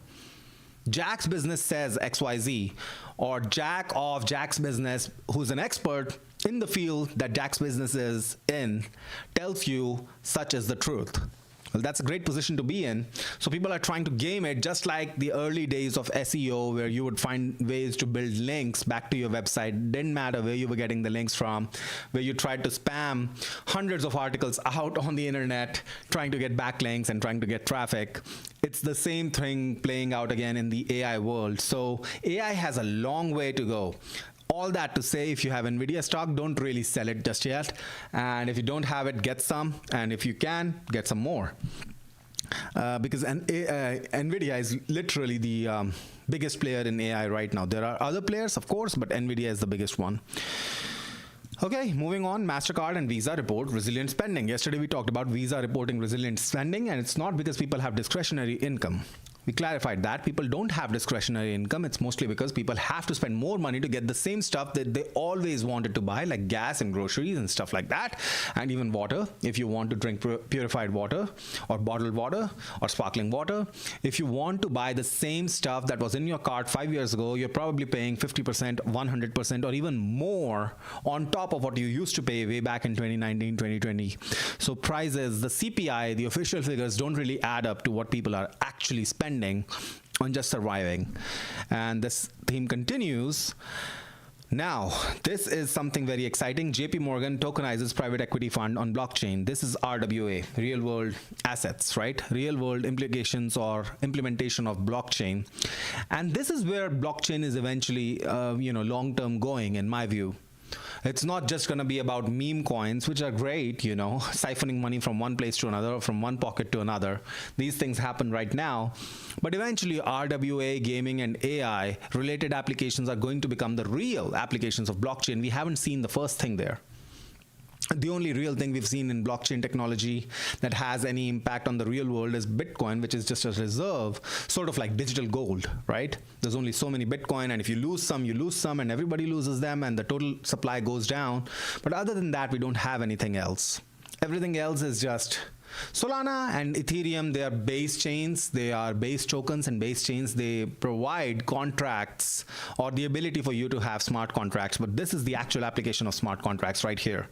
Jack's business says XYZ, or Jack of Jack's business, who's an expert in the field that Jack's business is in, tells you such is the truth. Well, that's a great position to be in. So people are trying to game it, just like the early days of SEO, where you would find ways to build links back to your website. Didn't matter where you were getting the links from, where you tried to spam hundreds of articles out on the internet, trying to get backlinks and trying to get traffic. It's the same thing playing out again in the AI world. So AI has a long way to go. All that to say, if you have NVIDIA stock, don't really sell it just yet. And if you don't have it, get some. And if you can, get some more. Because NVIDIA is literally the biggest player in AI right now. There are other players, of course, but NVIDIA is the biggest one. Okay, moving on, MasterCard and Visa report resilient spending. Yesterday we talked about Visa reporting resilient spending, and it's not because people have discretionary income. We clarified that people don't have discretionary income. It's mostly because people have to spend more money to get the same stuff that they always wanted to buy, like gas and groceries and stuff like that, and even water. If you want to drink purified water or bottled water or sparkling water, if you want to buy the same stuff that was in your cart 5 years ago, you're probably paying 50%, 100%, or even more on top of what you used to pay way back in 2019, 2020. So prices, the CPI, the official figures don't really add up to what people are actually spending on just surviving. And this theme continues. Now, this is something very exciting. JP Morgan tokenizes private equity fund on blockchain. This is RWA, real world assets, right? Real world implications or implementation of blockchain. And this is where blockchain is eventually, long-term going, in my view. It's not just going to be about meme coins, which are great, siphoning money from one place to another, or from one pocket to another. These things happen right now. But eventually, RWA, gaming, and AI related applications are going to become the real applications of blockchain. We haven't seen the first thing there. The only real thing we've seen in blockchain technology that has any impact on the real world is Bitcoin, which is just a reserve, sort of like digital gold, right? There's only so many Bitcoin, and if you lose some, and everybody loses them, and the total supply goes down. But other than that, we don't have anything else. Everything else is just Solana and Ethereum. They are base chains, they are base tokens and base chains. They provide contracts or the ability for you to have smart contracts, but this is the actual application of smart contracts right here.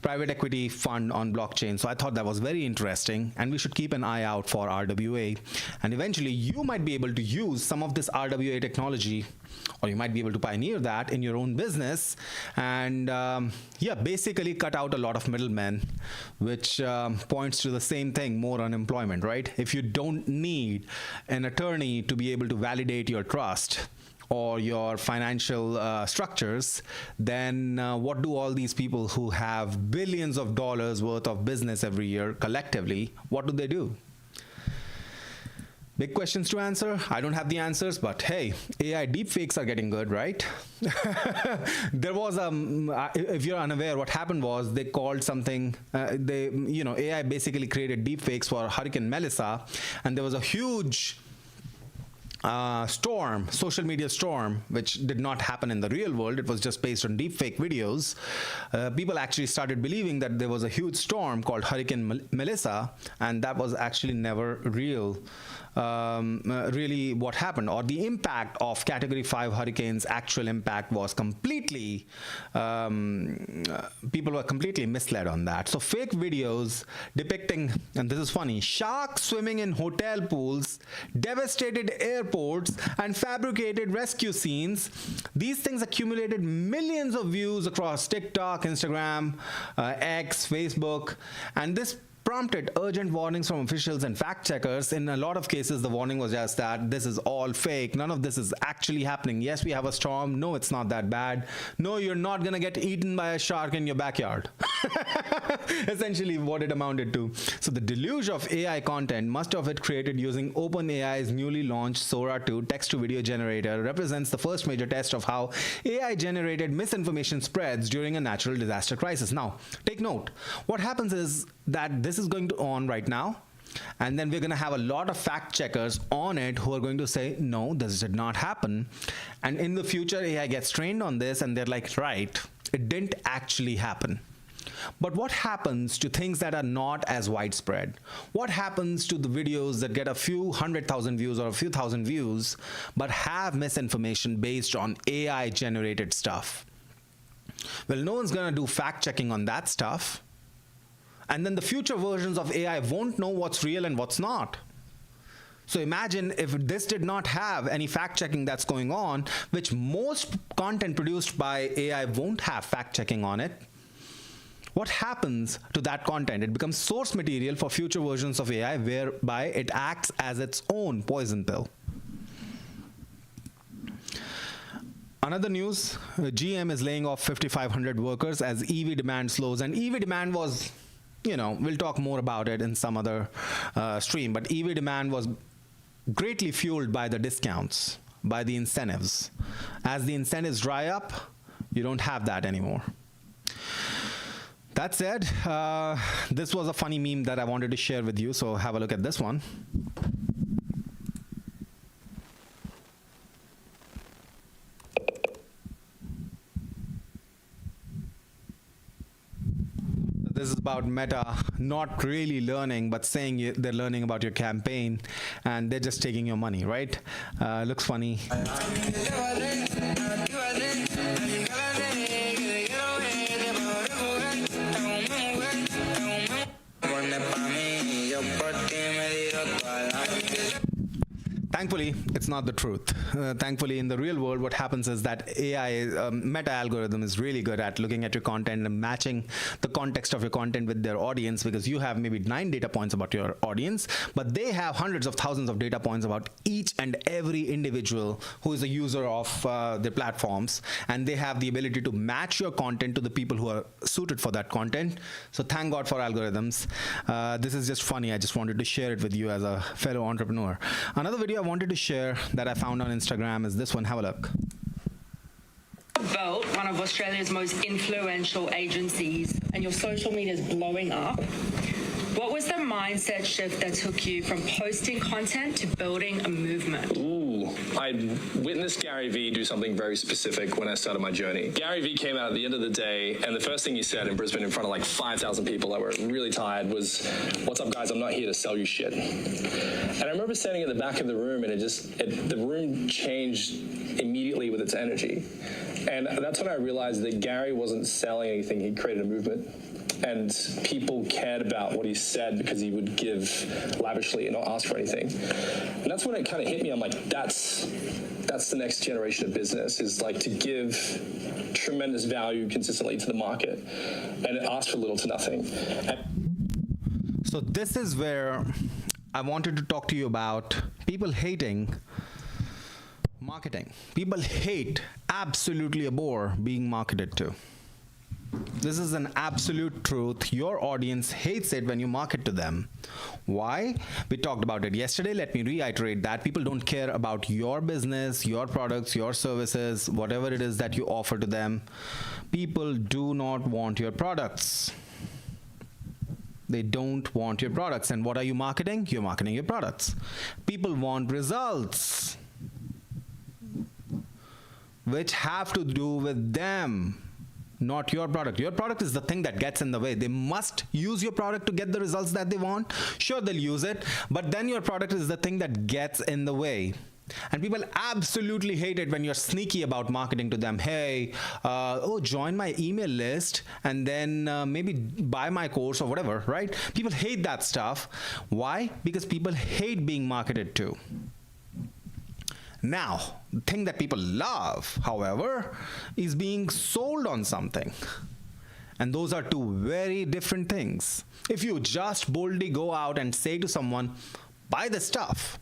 Private equity fund on blockchain. So I thought that was very interesting, and we should keep an eye out for RWA. And eventually you might be able to use some of this RWA technology, or you might be able to pioneer that in your own business, and basically cut out a lot of middlemen, which points to the same thing, more unemployment, right? If you don't need an attorney to be able to validate your trust or your financial structures, then what do all these people who have billions of dollars worth of business every year collectively, what do they do? Big questions to answer. I don't have the answers, but hey, AI deepfakes are getting good, right? There was if you're unaware, what happened was they called something. AI basically created deepfakes for Hurricane Melissa, and there was a huge social media storm, which did not happen in the real world. It was just based on deepfake videos. People actually started believing that there was a huge storm called Hurricane Melissa, and that was actually never real. Really what happened, or the impact of Category 5 hurricanes, actual impact was completely, people were completely misled on that. So fake videos depicting, and this is funny, sharks swimming in hotel pools, devastated airports, and fabricated rescue scenes. These things accumulated millions of views across TikTok, Instagram, X, Facebook, and this prompted urgent warnings from officials and fact checkers. In a lot of cases, the warning was just that this is all fake. None of this is actually happening. Yes, we have a storm. No, it's not that bad. No, you're not going to get eaten by a shark in your backyard. Essentially what it amounted to. So the deluge of AI content, much of it created using OpenAI's newly launched Sora 2 text-to-video generator, represents the first major test of how AI-generated misinformation spreads during a natural disaster crisis. Now, take note. What happens is that this is going on right now, and then we're going to have a lot of fact checkers on it who are going to say, no, this did not happen. And in the future, AI gets trained on this, and they're like, right, it didn't actually happen. But what happens to things that are not as widespread? What happens to the videos that get a few 100,000 views or a few thousand views but have misinformation based on AI generated stuff? Well, no one's going to do fact checking on that stuff. And then the future versions of AI won't know what's real and what's not. So imagine if this did not have any fact checking that's going on, which most content produced by AI won't have fact checking on it. What happens to that content? It becomes source material for future versions of AI, whereby it acts as its own poison pill. Another news, GM is laying off 5,500 workers as EV demand slows. And EV demand was, we'll talk more about it in some other stream, but EV demand was greatly fueled by the discounts, by the incentives. As the incentives dry up, you don't have that anymore. That said, this was a funny meme that I wanted to share with you, so have a look at this one. This is about Meta not really learning, but saying they're learning about your campaign, and they're just taking your money, right? Looks funny. Thankfully, it's not the truth. Thankfully, in the real world, what happens is that AI, Meta algorithm is really good at looking at your content and matching the context of your content with their audience, because you have maybe 9 data points about your audience, but they have hundreds of thousands of data points about each and every individual who is a user of their platforms, and they have the ability to match your content to the people who are suited for that content. So thank God for algorithms. This is just funny. I just wanted to share it with you as a fellow entrepreneur. Another video I wanted to share that I found on Instagram is this one. Have a look. Behl, one of Australia's most influential agencies, and your social media is blowing up. What was the mindset shift that took you from posting content to building a movement? I witnessed Gary Vee do something very specific when I started my journey. Gary Vee came out at the end of the day, and the first thing he said in Brisbane in front of like 5,000 people that were really tired was, "What's up, guys? I'm not here to sell you shit." And I remember standing at the back of the room, and the room changed immediately with its energy. And that's when I realized that Gary wasn't selling anything. He created a movement. And people cared about what he said because he would give lavishly and not ask for anything. And that's when it kind of hit me. I'm like, that's the next generation of business, is like to give tremendous value consistently to the market and ask for little to nothing. So this is where I wanted to talk to you about people hating marketing. People absolutely abhor being marketed to. This is an absolute truth. Your audience hates it when you market to them. Why? We talked about it yesterday. Let me reiterate that. People don't care about your business, your products, your services, whatever it is that you offer to them. People do not want your products. They don't want your products. And what are you marketing? You're marketing your products. People want results, which have to do with them, not your product. Your product is the thing that gets in the way. They must use your product to get the results that they want. Sure, they'll use it, but then your product is the thing that gets in the way. And people absolutely hate it when you're sneaky about marketing to them. Hey, join my email list and then maybe buy my course or whatever, right? People hate that stuff. Why? Because people hate being marketed to. Now, the thing that people love, however, is being sold on something. And those are two very different things. If you just boldly go out and say to someone, buy the stuff,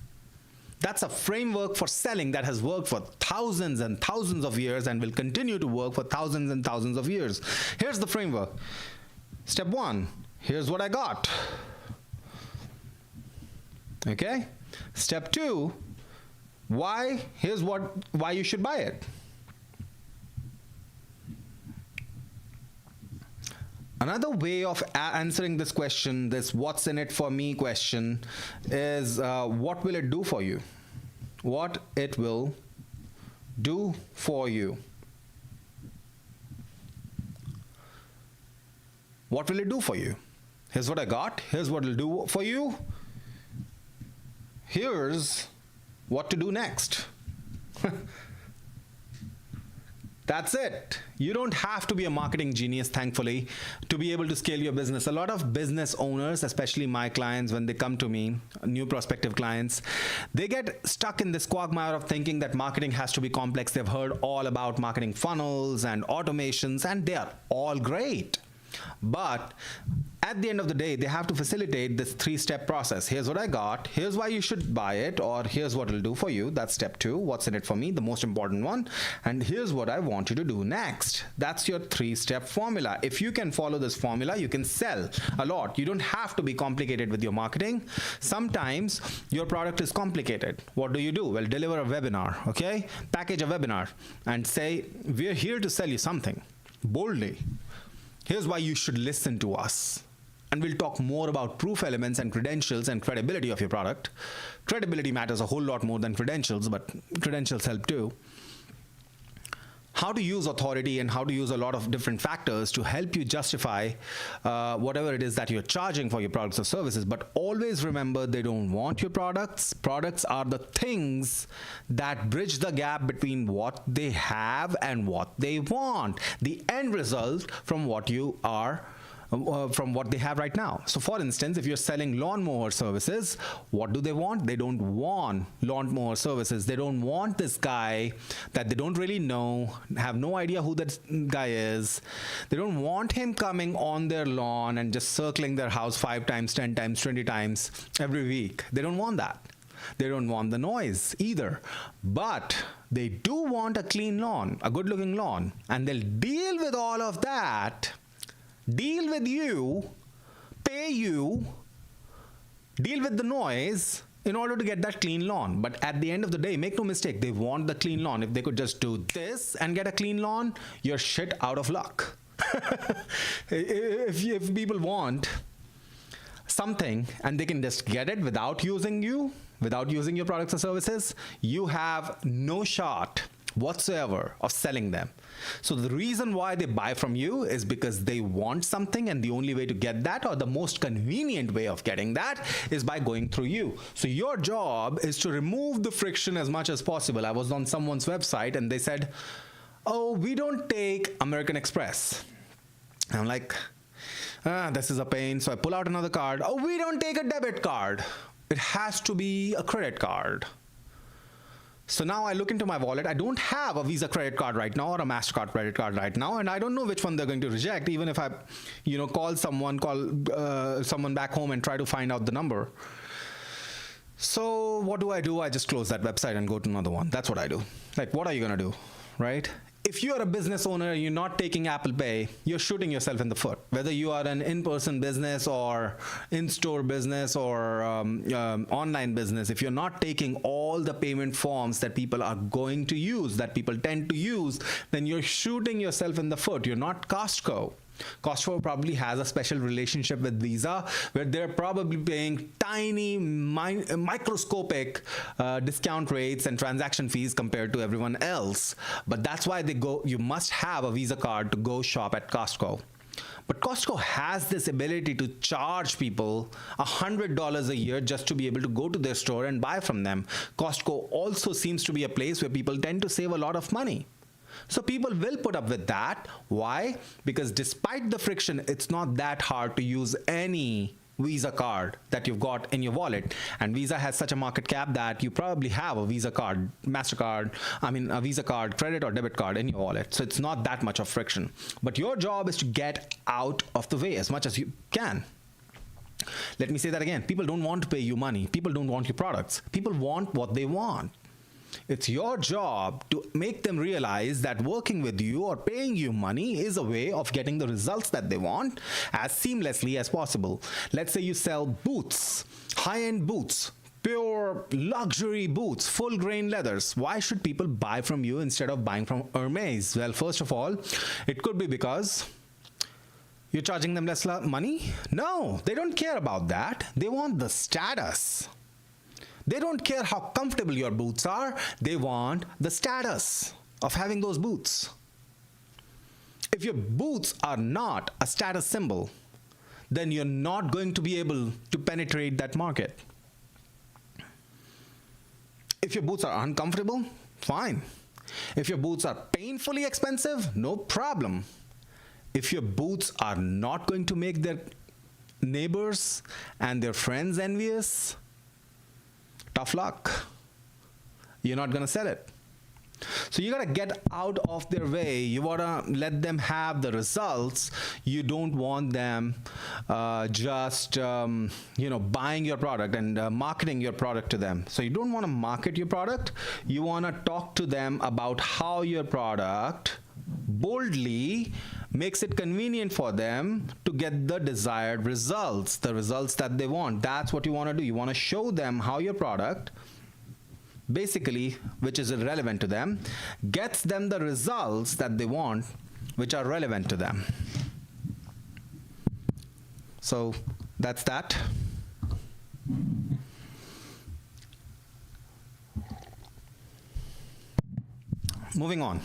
that's a framework for selling that has worked for thousands and thousands of years and will continue to work for thousands and thousands of years. Here's the framework. Step 1, here's what I got. Okay? Step 2, why? Here's why you should buy it. Another way of answering this question, this what's in it for me question, is what will it do for you? What it will do for you. What will it do for you? Here's what I got. Here's what it'll do for you. Here's what to do next. That's it. You don't have to be a marketing genius, thankfully, to be able to scale your business. A lot of business owners, especially my clients, when they come to me, new prospective clients, they get stuck in this quagmire of thinking that marketing has to be complex. They've heard all about marketing funnels and automations, and they are all great. But at the end of the day, they have to facilitate this 3-step process. Here's what I got. Here's why you should buy it, or here's what it'll do for you. That's step 2. What's in it for me? The most important one. And here's what I want you to do next. That's your 3-step formula. If you can follow this formula, you can sell a lot. You don't have to be complicated with your marketing. Sometimes your product is complicated. What do? Well, deliver a webinar, okay? Package a webinar and say, we're here to sell you something boldly. Here's why you should listen to us. And we'll talk more about proof elements and credentials and credibility of your product. Credibility matters a whole lot more than credentials, but credentials help too. How to use authority and how to use a lot of different factors to help you justify whatever it is that you're charging for your products or services. But always remember, they don't want your products. Products are the things that bridge the gap between what they have and what they want. The end result from what you are from what they have right now. So for instance, if you're selling lawnmower services, what do they want? They don't want lawnmower services. They don't want this guy that they don't really know, have no idea who that guy is. They don't want him coming on their lawn and just circling their house 5 times, 10 times, 20 times every week. They don't want that. They don't want the noise either. But they do want a clean lawn, a good looking lawn, and they'll deal with all of that. Deal with you, pay you, deal with the noise in order to get that clean lawn. But at the end of the day, make no mistake, they want the clean lawn. If they could just do this and get a clean lawn, you're shit out of luck. if people want something and they can just get it without using you, without using your products or services, you have no shot whatsoever of selling them. So the reason why they buy from you is because they want something, and the only way to get that, or the most convenient way of getting that, is by going through you. So your job is to remove the friction as much as possible. I was on someone's website and they said, oh, we don't take American Express. And I'm like, this is a pain. So I pull out another card. Oh, we don't take a debit card. It has to be a credit card. So now I look into my wallet. I don't have a Visa credit card right now or a MasterCard credit card right now, and I don't know which one they're going to reject, even if I, call someone back home and try to find out the number. So what do? I just close that website and go to another one. That's what I do. Like, what are you going to do, right? If you are a business owner and you're not taking Apple Pay, you're shooting yourself in the foot. Whether you are an in-person business or in-store business or online business, if you're not taking all the payment forms that people are going to use, that people tend to use, then you're shooting yourself in the foot. You're not Costco. Costco probably has a special relationship with Visa where they're probably paying tiny, microscopic discount rates and transaction fees compared to everyone else. But that's why you must have a Visa card to go shop at Costco. But Costco has this ability to charge people $100 a year just to be able to go to their store and buy from them. Costco also seems to be a place where people tend to save a lot of money. So people will put up with that. Why? Because despite the friction, it's not that hard to use any Visa card that you've got in your wallet. And Visa has such a market cap that you probably have a Visa card, a Visa card, credit or debit card in your wallet. So it's not that much of friction. But your job is to get out of the way as much as you can. Let me say that again. People don't want to pay you money. People don't want your products. People want what they want. It's your job to make them realize that working with you or paying you money is a way of getting the results that they want as seamlessly as possible. Let's say you sell boots, high-end boots, pure luxury boots, full grain leathers. Why should people buy from you instead of buying from Hermes? Well, first of all, it could be because you're charging them less money. No, they don't care about that. They want the status. They don't care how comfortable your boots are. They want the status of having those boots. If your boots are not a status symbol, then you're not going to be able to penetrate that market. If your boots are uncomfortable, fine. If your boots are painfully expensive, no problem. If your boots are not going to make their neighbors and their friends envious, tough luck. You're not going to sell it. So you got to get out of their way. You want to let them have the results. You don't want them just buying your product and marketing your product to them. So you don't want to market your product. You want to talk to them about how your product boldly makes it convenient for them to get the desired results, the results that they want. That's what you want to do. You want to show them how your product, basically, which is irrelevant to them, gets them the results that they want, which are relevant to them. So that's that. Moving on.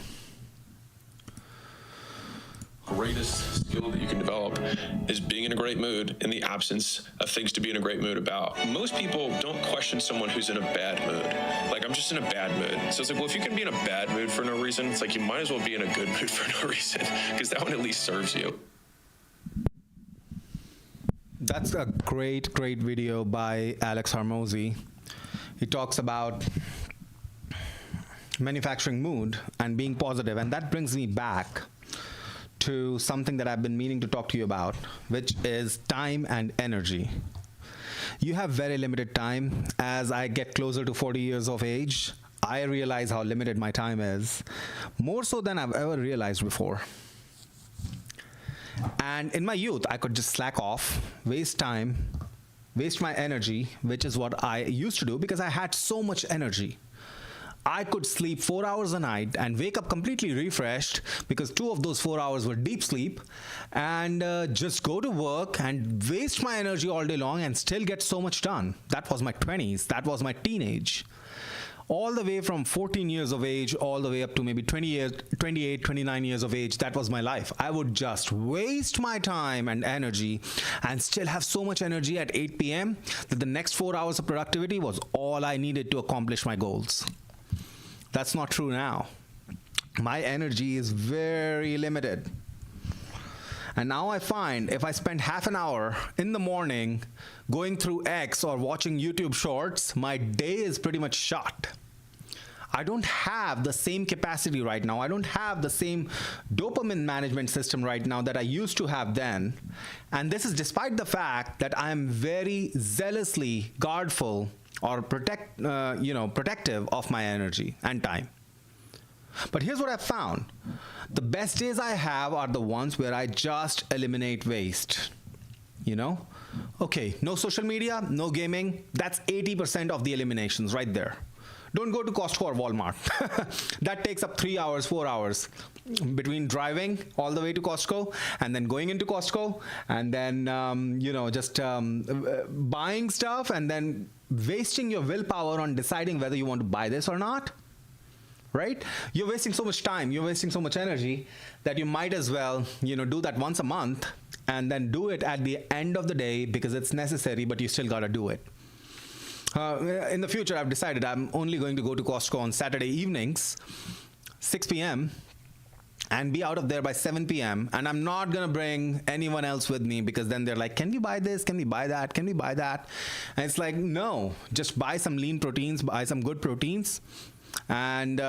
Greatest skill that you can develop is being in a great mood in the absence of things to be in a great mood about. Most people don't question someone who's in a bad mood. Like, I'm just in a bad mood. So it's like, well, if you can be in a bad mood for no reason, it's like you might as well be in a good mood for no reason, because that one at least serves you. That's a great video by Alex Hormozi. He talks about manufacturing mood and being positive, and that brings me back to something that I've been meaning to talk to you about, which is time and energy. You have very limited time. As I get closer to 40 years of age, I realize how limited my time is, more so than I've ever realized before. And in my youth, I could just slack off, waste time, waste my energy, which is what I used to do because I had so much energy. I could sleep 4 hours a night and wake up completely refreshed because 2 of those 4 hours were deep sleep, and just go to work and waste my energy all day long and still get so much done. That was my 20s. That was my teenage. All the way from 14 years of age all the way up to maybe 28, 29 years of age, that was my life. I would just waste my time and energy and still have so much energy at 8 p.m. that the next 4 hours of productivity was all I needed to accomplish my goals. That's not true now. My energy is very limited. And now I find if I spend half an hour in the morning going through X or watching YouTube shorts, my day is pretty much shot. I don't have the same capacity right now. I don't have the same dopamine management system right now that I used to have then. And this is despite the fact that I am very zealously guardful or protective of my energy and time. But here's what I've found. The best days I have are the ones where I just eliminate waste. Okay, no social media, no gaming. That's 80% of the eliminations right there. Don't go to Costco or Walmart. That takes up 3 hours, 4 hours between driving all the way to Costco and then going into Costco and then, buying stuff and then wasting your willpower on deciding whether you want to buy this or not. Right? You're wasting so much time, you're wasting so much energy that you might as well, do that once a month and then do it at the end of the day because it's necessary, but you still got to do it. In the future, I've decided I'm only going to go to Costco on Saturday evenings, 6 p.m., and be out of there by 7 p.m. And I'm not going to bring anyone else with me because then they're like, can we buy this? Can we buy that? Can we buy that? And it's like, no, just buy some lean proteins, buy some good proteins, and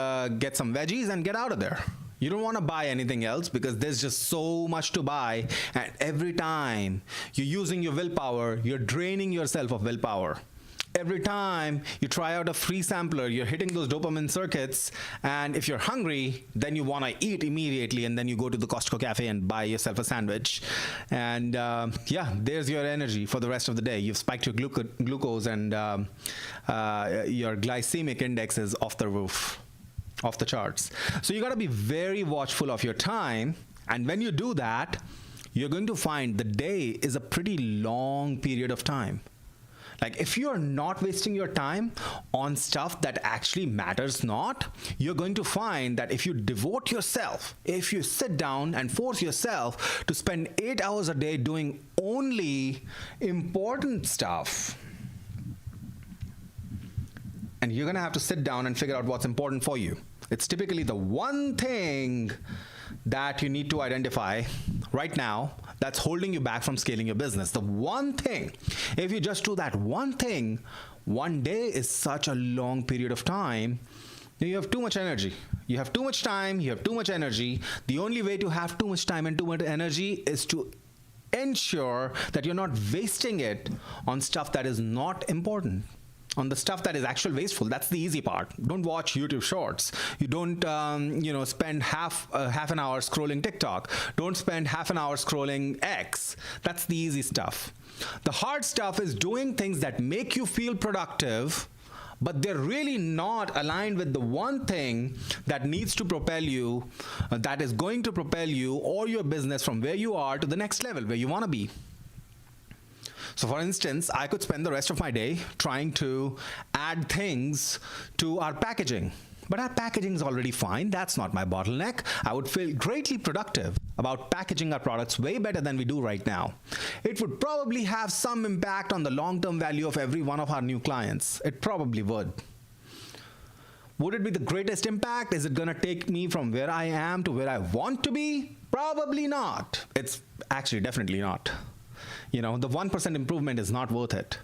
get some veggies and get out of there. You don't want to buy anything else because there's just so much to buy. And every time you're using your willpower, you're draining yourself of willpower. Every time you try out a free sampler, you're hitting those dopamine circuits, and if you're hungry, then you want to eat immediately, and then you go to the Costco cafe and buy yourself a sandwich. And there's your energy for the rest of the day. You've spiked your glucose and your glycemic index is off the roof, off the charts. So you got to be very watchful of your time, and when you do that, you're going to find the day is a pretty long period of time. Like if you are not wasting your time on stuff that actually matters not, you're going to find that if you devote yourself, if you sit down and force yourself to spend 8 hours a day doing only important stuff, and you're going to have to sit down and figure out what's important for you. It's typically the one thing that you need to identify right now that's holding you back from scaling your business. The one thing. If you just do that one thing, one day is such a long period of time. You have too much energy. You have too much time. You have too much energy. The only way to have too much time and too much energy is to ensure that you're not wasting it on stuff that is not important. On the stuff that is actually wasteful. That's the easy part. Don't watch YouTube shorts. You don't spend half an hour scrolling TikTok. Don't spend half an hour scrolling X. That's the easy stuff. The hard stuff is doing things that make you feel productive, but they're really not aligned with the one thing that needs to propel you, that is going to propel you or your business from where you are to the next level, where you want to be. So for instance, I could spend the rest of my day trying to add things to our packaging. But our packaging is already fine. That's not my bottleneck. I would feel greatly productive about packaging our products way better than we do right now. It would probably have some impact on the long-term value of every one of our new clients. It probably would. Would it be the greatest impact? Is it going to take me from where I am to where I want to be? Probably not. It's actually definitely not. The 1% improvement is not worth it.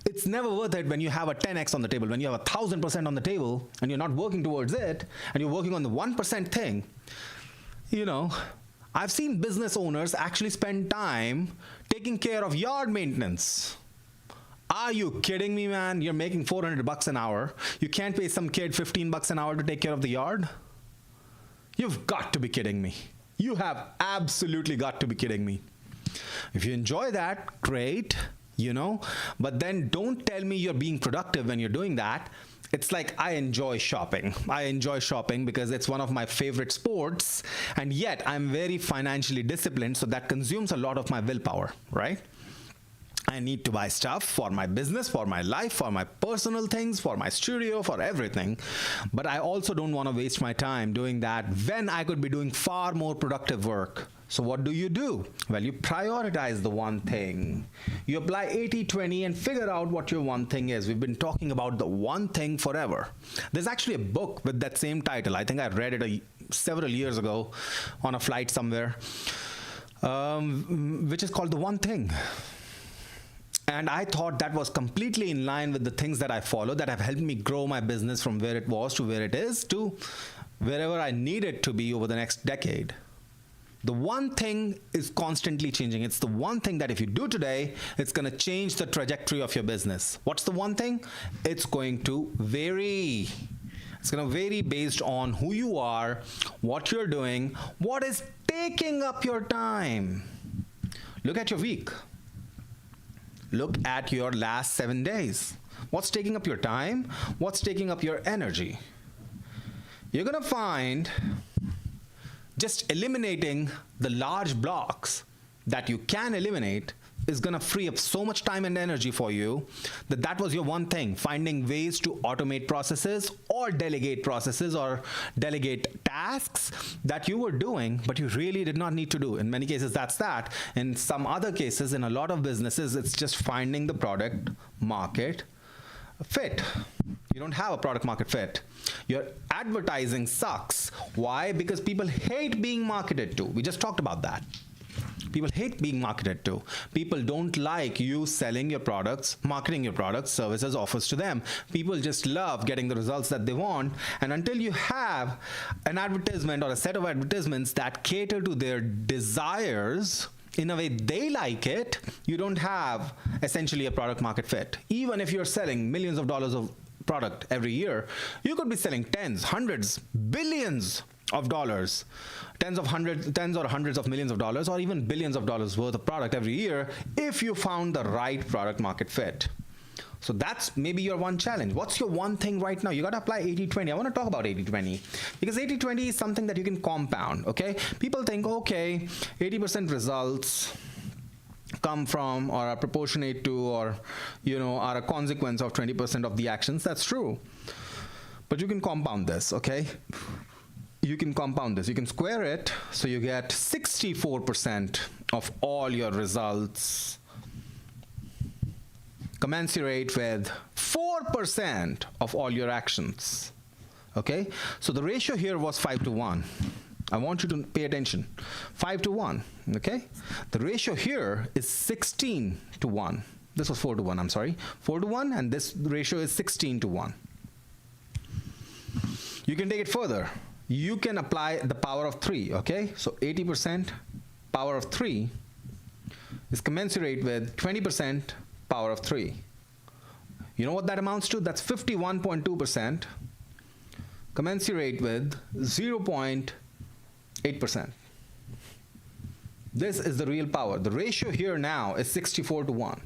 It's never worth it when you have a 10x on the table, when you have 1,000% on the table and you're not working towards it and you're working on the 1% thing. I've seen business owners actually spend time taking care of yard maintenance. Are you kidding me, man? You're making $400 an hour. You can't pay some kid $15 an hour to take care of the yard? You've got to be kidding me. You have absolutely got to be kidding me. If you enjoy that, great, but then don't tell me you're being productive when you're doing that. It's like I enjoy shopping. I enjoy shopping because it's one of my favorite sports, and yet I'm very financially disciplined, so that consumes a lot of my willpower, right? I need to buy stuff for my business, for my life, for my personal things, for my studio, for everything. But I also don't want to waste my time doing that when I could be doing far more productive work. So what do? Well, you prioritize the one thing. You apply 80-20 and figure out what your one thing is. We've been talking about the one thing forever. There's actually a book with that same title. I think I read it several years ago on a flight somewhere, which is called The One Thing. And I thought that was completely in line with the things that I follow that have helped me grow my business from where it was to where it is to wherever I need it to be over the next decade. The one thing is constantly changing. It's the one thing that if you do today, it's going to change the trajectory of your business. What's the one thing? It's going to vary. It's going to vary based on who you are, what you're doing, what is taking up your time. Look at your week. Look at your last 7 days. What's taking up your time? What's taking up your energy? You're going to find just eliminating the large blocks that you can eliminate is going to free up so much time and energy for you that was your one thing, finding ways to automate processes or delegate tasks that you were doing, but you really did not need to do. In many cases, that's that. In some other cases, in a lot of businesses, it's just finding the product market fit. You don't have a product market fit. Your advertising sucks. Why? Because people hate being marketed to. We just talked about that. People hate being marketed to. People don't like you selling your products, marketing your products, services, offers to them. People just love getting the results that they want. And until you have an advertisement or a set of advertisements that cater to their desires in a way they like it, you don't have essentially a product market fit. Even if you're selling millions of dollars of product every year, you could be selling tens, hundreds, billions of dollars, tens or hundreds of millions of dollars, or even billions of dollars worth of product every year if you found the right product market fit. So that's maybe your one challenge. What's your one thing right now? You got to apply 80-20. I want to talk about 80-20 because 80-20 is something that you can compound, okay? People think, okay, 80% results, come from or are proportionate to or are a consequence of 20% of the actions. That's true. But you can compound this, okay? You can compound this. You can square it, so you get 64% of all your results commensurate with 4% of all your actions. Okay? So the ratio here was 5 to 1. I want you to pay attention. 5 to 1. Okay? The ratio here is 16 to 1. This was 4 to 1, I'm sorry. 4 to 1, and this ratio is 16 to 1. You can take it further. You can apply the power of 3, okay? So 80% power of 3 is commensurate with 20% power of 3. You know what that amounts to? That's 51.2% commensurate with 0.8%. This is the real power. The ratio here now is 64 to 1.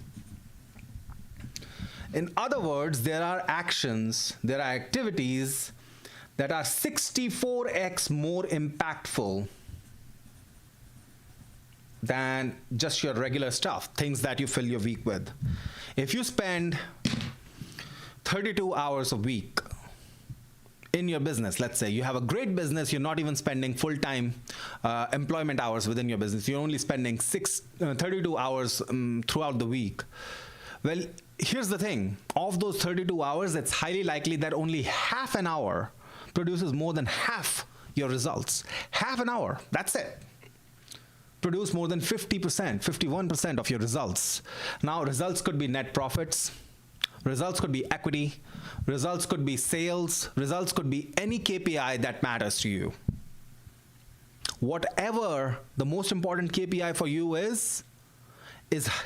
In other words, there are actions, there are activities that are 64x more impactful than just your regular stuff, things that you fill your week with. If you spend 32 hours a week in your business, let's say you have a great business, you're not even spending full-time employment hours within your business, you're only spending 32 hours throughout the week. Well, here's the thing, of those 32 hours, it's highly likely that only half an hour produces more than half your results. Half an hour, that's it. Produce more than 50%, 51% of your results. Now, results could be net profits, results could be equity, results could be sales, results could be any KPI that matters to you. Whatever the most important KPI for you is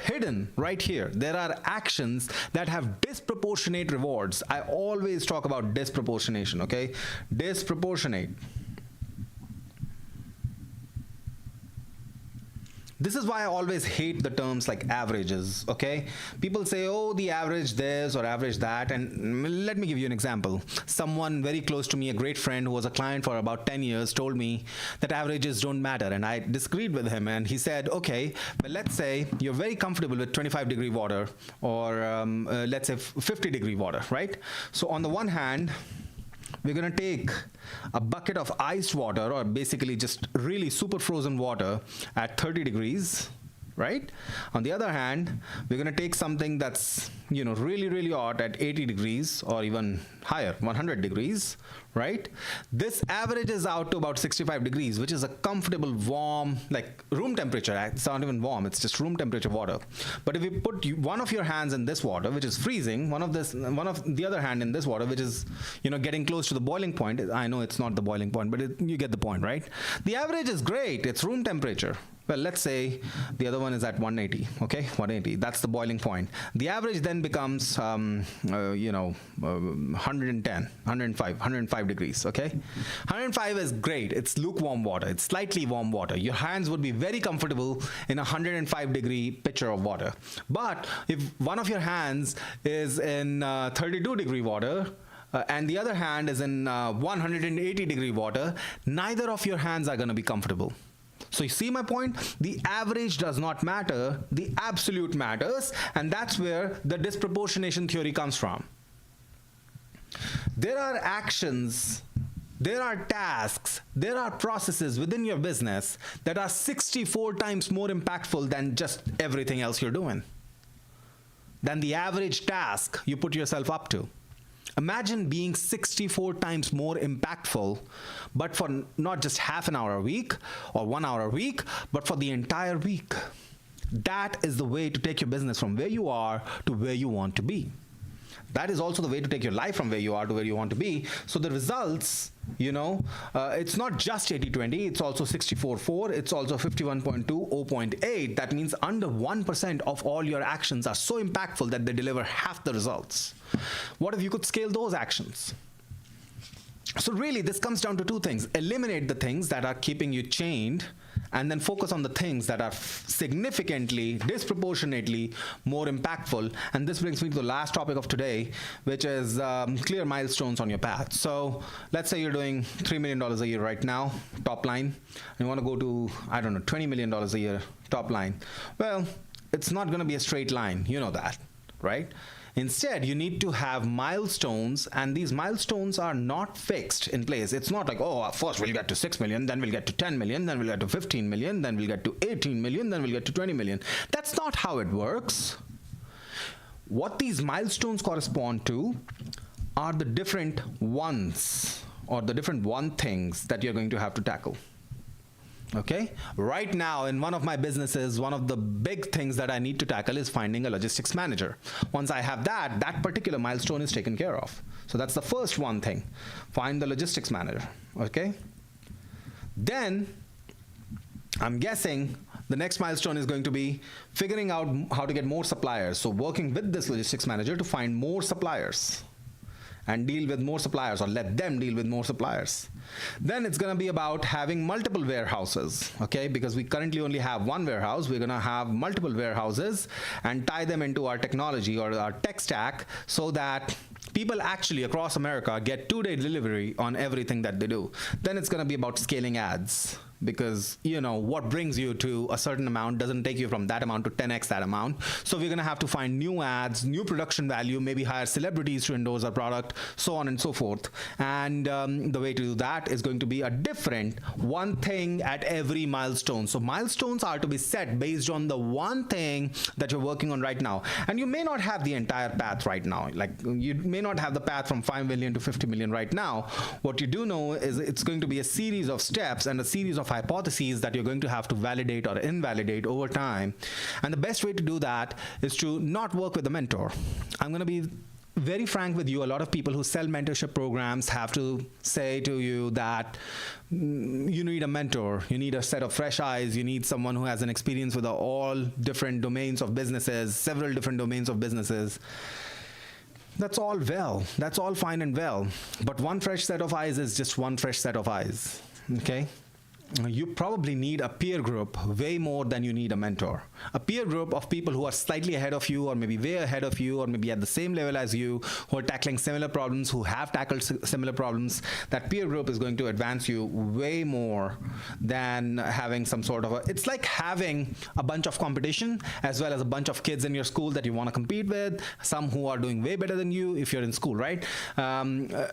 hidden right here. There are actions that have disproportionate rewards. I always talk about disproportionation, okay? Disproportionate. This is why I always hate the terms like averages, okay? People say, oh, the average this or average that, and let me give you an example. Someone very close to me, a great friend who was a client for about 10 years, told me that averages don't matter, and I disagreed with him, and he said, okay, but let's say you're very comfortable with 25-degree water, or let's say 50-degree water, right? So on the one hand, we're going to take a bucket of iced water, or basically just really super frozen water at 30 degrees, right? On the other hand, we're going to take something that's, really, really hot at 80 degrees or even higher, 100 degrees, right? This averages out to about 65 degrees, which is a comfortable, warm, like room temperature. It's not even warm, it's just room temperature water. But if you put one of your hands in this water, which is freezing, one of the other hand in this water, which is, getting close to the boiling point. I know it's not the boiling point, but you get the point, right? The average is great, it's room temperature. Well, let's say the other one is at 180, okay? 180, that's the boiling point. The average then becomes, 110, 105 degrees, okay? 105 is great, it's lukewarm water, it's slightly warm water. Your hands would be very comfortable in a 105-degree pitcher of water. But if one of your hands is in 32-degree water, and the other hand is in 180-degree water, neither of your hands are going to be comfortable. So you see my point? The average does not matter, the absolute matters, and that's where the disproportionation theory comes from. There are actions, there are tasks, there are processes within your business that are 64 times more impactful than just everything else you're doing, than the average task you put yourself up to. Imagine being 64 times more impactful, but for not just half an hour a week or 1 hour a week, but for the entire week. That is the way to take your business from where you are to where you want to be. That is also the way to take your life from where you are to where you want to be. So the results, it's not just 80-20, it's also 64-4, it's also 51.2, 0.8. That means under 1% of all your actions are so impactful that they deliver half the results. What if you could scale those actions? So really, this comes down to two things. Eliminate the things that are keeping you chained, and then focus on the things that are significantly, disproportionately more impactful. And this brings me to the last topic of today, which is clear milestones on your path. So let's say you're doing $3 million a year right now, top line, and you want to go to, $20 million a year, top line. Well, it's not going to be a straight line. You know that, right? Instead, you need to have milestones, and these milestones are not fixed in place. It's not like, oh, first we'll get to 6 million, then we'll get to 10 million, then we'll get to 15 million, then we'll get to 18 million, then we'll get to 20 million. That's not how it works. What these milestones correspond to are the different ones, or the different one things that you're going to have to tackle. Okay, right now in one of my businesses, one of the big things that I need to tackle is finding a logistics manager. Once I have that, that particular milestone is taken care of. So that's the first one thing, find the logistics manager. Okay, then I'm guessing the next milestone is going to be figuring out how to get more suppliers. So working with this logistics manager to find more suppliers and deal with more suppliers, or let them deal with more suppliers. Then it's going to be about having multiple warehouses, okay? Because we currently only have one warehouse. We're going to have multiple warehouses and tie them into our technology or our tech stack so that people actually across America get 2-day delivery on everything that they do. Then it's going to be about scaling ads, because you know what brings you to a certain amount doesn't take you from that amount to 10x that amount. So we're going to have to find new ads, new production value, maybe hire celebrities to endorse our product, so on and so forth. And the way to do that is going to be a different one thing at every milestone. So milestones are to be set based on the one thing that you're working on right now. And you may not have the entire path right now. Like you may not have the path from 5 million to 50 million right now. What you do know is it's going to be a series of steps and a series of hypotheses that you're going to have to validate or invalidate over time. And the best way to do that is to not work with a mentor. I'm going to be very frank with you. A lot of people who sell mentorship programs have to say to you that you need a mentor, you need a set of fresh eyes, you need someone who has an experience with all different domains of businesses, several different domains of businesses. That's all well, that's all fine and well, but one fresh set of eyes is just one fresh set of eyes, okay? You probably need a peer group way more than you need a mentor. A peer group of people who are slightly ahead of you, or maybe way ahead of you, or maybe at the same level as you, who are tackling similar problems, who have tackled similar problems. That peer group is going to advance you way more than having some sort of a, it's like having a bunch of competition as well as a bunch of kids in your school that you want to compete with, some who are doing way better than you if you're in school, right?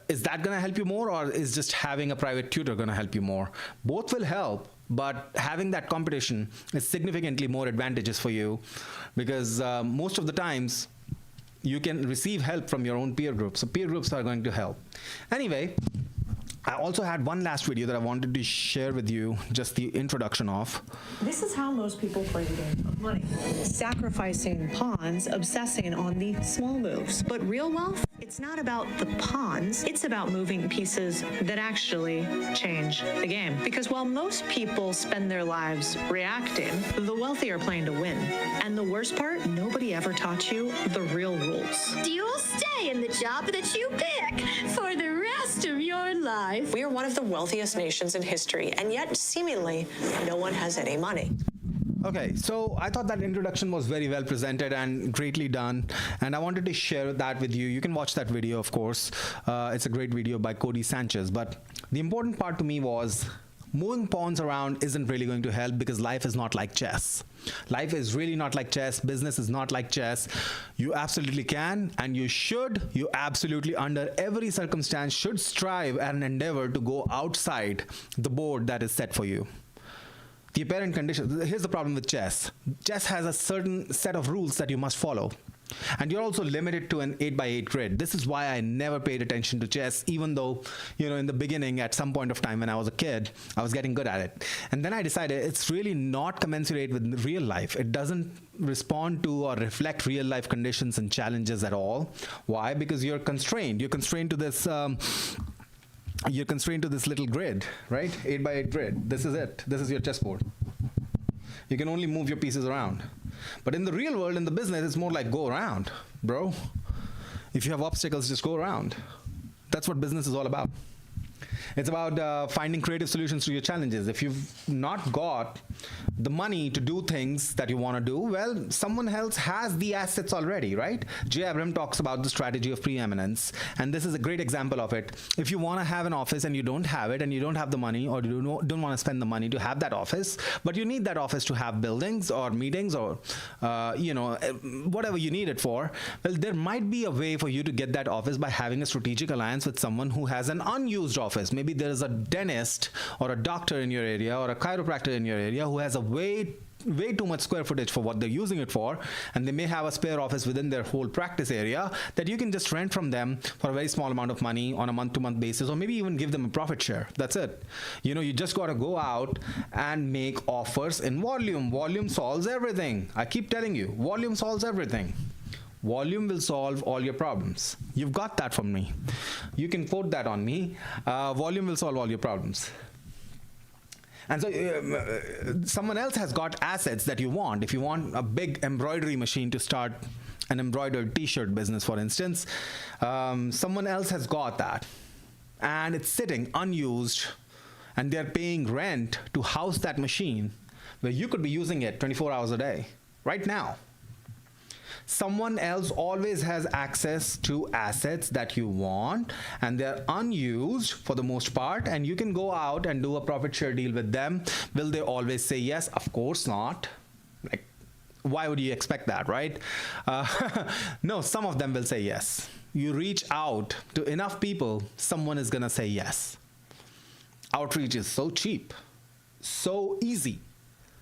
Is that going to help you more, or is just having a private tutor going to help you more? Both will help, but having that competition is significantly more advantageous for you, because most of the times you can receive help from your own peer group. So peer groups are going to help. Anyway, I also had one last video that I wanted to share with you, just the introduction of. This is how most people play the game of money. Sacrificing pawns, obsessing on the small moves. But real wealth, it's not about the pawns, it's about moving pieces that actually change the game. Because while most people spend their lives reacting, the wealthy are playing to win. And the worst part, nobody ever taught you the real rules. You'll stay in the job that you pick for the rest of your life. We are one of the wealthiest nations in history, and yet seemingly no one has any money. Okay, so I thought that introduction was very well presented and greatly done, and I wanted to share that with you. You can watch that video, of course. It's a great video by Cody Sanchez, but the important part to me was moving pawns around isn't really going to help, because life is not like chess. Life is really not like chess. Business is not like chess. You absolutely can, and you should, you absolutely under every circumstance should strive and endeavor to go outside the board that is set for you. The apparent condition, here's the problem with chess. Chess has a certain set of rules that you must follow. And you're also limited to an 8x8 grid. This is why I never paid attention to chess, even though, you know, in the beginning, at some point of time when I was a kid, I was getting good at it. And then I decided it's really not commensurate with real life. It doesn't respond to or reflect real life conditions and challenges at all. Why? Because you're constrained. You're constrained to this little grid, right? 8x8 grid. This is it. This is your chessboard. You can only move your pieces around. But in the real world, in the business, it's more like go around, bro. If you have obstacles, just go around. That's what business is all about. It's about finding creative solutions to your challenges. If you've not got the money to do things that you want to do, well, someone else has the assets already, right? Jay Abraham talks about the strategy of preeminence, and this is a great example of it. If you want to have an office and you don't have it, and you don't have the money, or you don't want to spend the money to have that office, but you need that office to have buildings or meetings or whatever you need it for, well, there might be a way for you to get that office by having a strategic alliance with someone who has an unused office. Maybe there is a dentist or a doctor in your area or a chiropractor in your area who has a way too much square footage for what they're using it for, and they may have a spare office within their whole practice area that you can just rent from them for a very small amount of money on a month-to-month basis, or maybe even give them a profit share. That's it. You just got to go out and make offers in volume. Volume solves everything. I keep telling you, volume solves everything. Volume will solve all your problems. You've got that from me. You can quote that on me. Volume will solve all your problems. And so someone else has got assets that you want. If you want a big embroidery machine to start an embroidered t-shirt business, for instance, someone else has got that. And it's sitting unused, and they're paying rent to house that machine where you could be using it 24 hours a day, right now. Someone else always has access to assets that you want, and they're unused for the most part, and you can go out and do a profit share deal with them. Will they always say yes? Of course not. Like, why would you expect that, right? No, some of them will say yes. You reach out to enough people, someone is gonna say yes. Outreach is so cheap, so easy.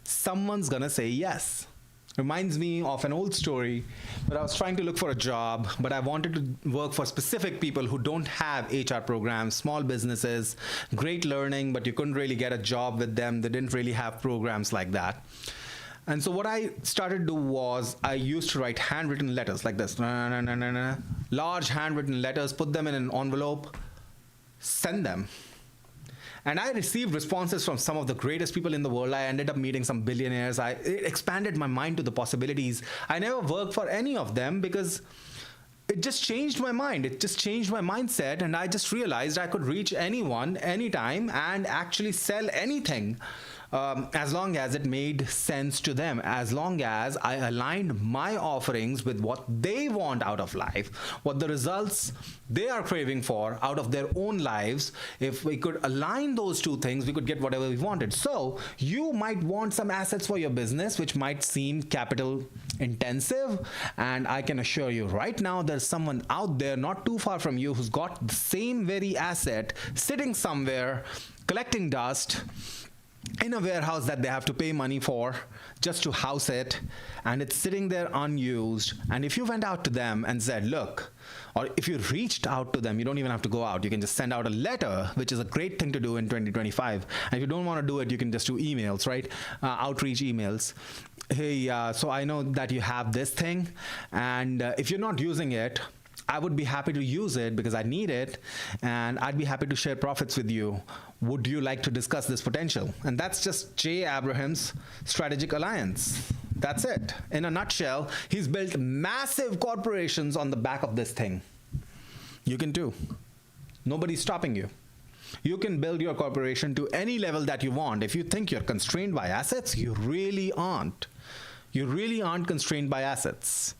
Someone's gonna say yes. Reminds me of an old story where I was trying to look for a job, but I wanted to work for specific people who don't have HR programs, small businesses, great learning, but you couldn't really get a job with them. They didn't really have programs like that. And so what I started to do was I used to write handwritten letters like this, large handwritten letters, put them in an envelope, send them. And I received responses from some of the greatest people in the world. I ended up meeting some billionaires. It expanded my mind to the possibilities. I never worked for any of them because it just changed my mind. It just changed my mindset. And I just realized I could reach anyone, anytime, and actually sell anything. As long as it made sense to them, as long as I aligned my offerings with what they want out of life, what the results they are craving for out of their own lives. If we could align those two things, we could get whatever we wanted. So you might want some assets for your business, which might seem capital intensive. And I can assure you right now, there's someone out there not too far from you who's got the same very asset sitting somewhere, collecting dust, in a warehouse that they have to pay money for just to house it, and it's sitting there unused. And if you went out to them and said, look, or if you reached out to them, you don't even have to go out. You can just send out a letter, which is a great thing to do in 2025. And if you don't want to do it, you can just do emails, right? Outreach emails. Hey, so I know that you have this thing, and if you're not using it, I would be happy to use it because I need it, and I'd be happy to share profits with you. Would you like to discuss this potential? And that's just Jay Abraham's strategic alliance. That's it. In a nutshell, he's built massive corporations on the back of this thing. You can too. Nobody's stopping you. You can build your corporation to any level that you want. If you think you're constrained by assets, you really aren't. You really aren't constrained by assets.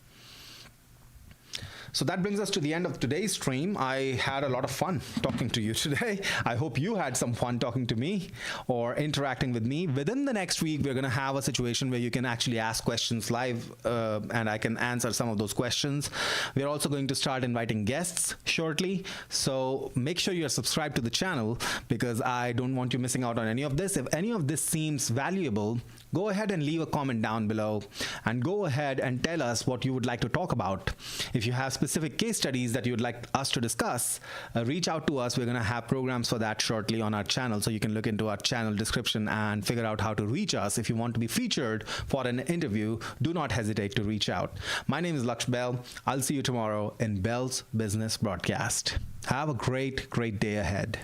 So that brings us to the end of today's stream. I had a lot of fun talking to you today. I hope you had some fun talking to me or interacting with me. Within the next week, we're going to have a situation where you can actually ask questions live, and I can answer some of those questions. We're also going to start inviting guests shortly. So make sure you're subscribed to the channel because I don't want you missing out on any of this. If any of this seems valuable, go ahead and leave a comment down below and go ahead and tell us what you would like to talk about. If you have specific case studies that you'd like us to discuss, reach out to us. We're going to have programs for that shortly on our channel, so you can look into our channel description and figure out how to reach us. If you want to be featured for an interview, do not hesitate to reach out. My name is Behl. I'll see you tomorrow in Behl's Business Broadcast. Have a great day ahead.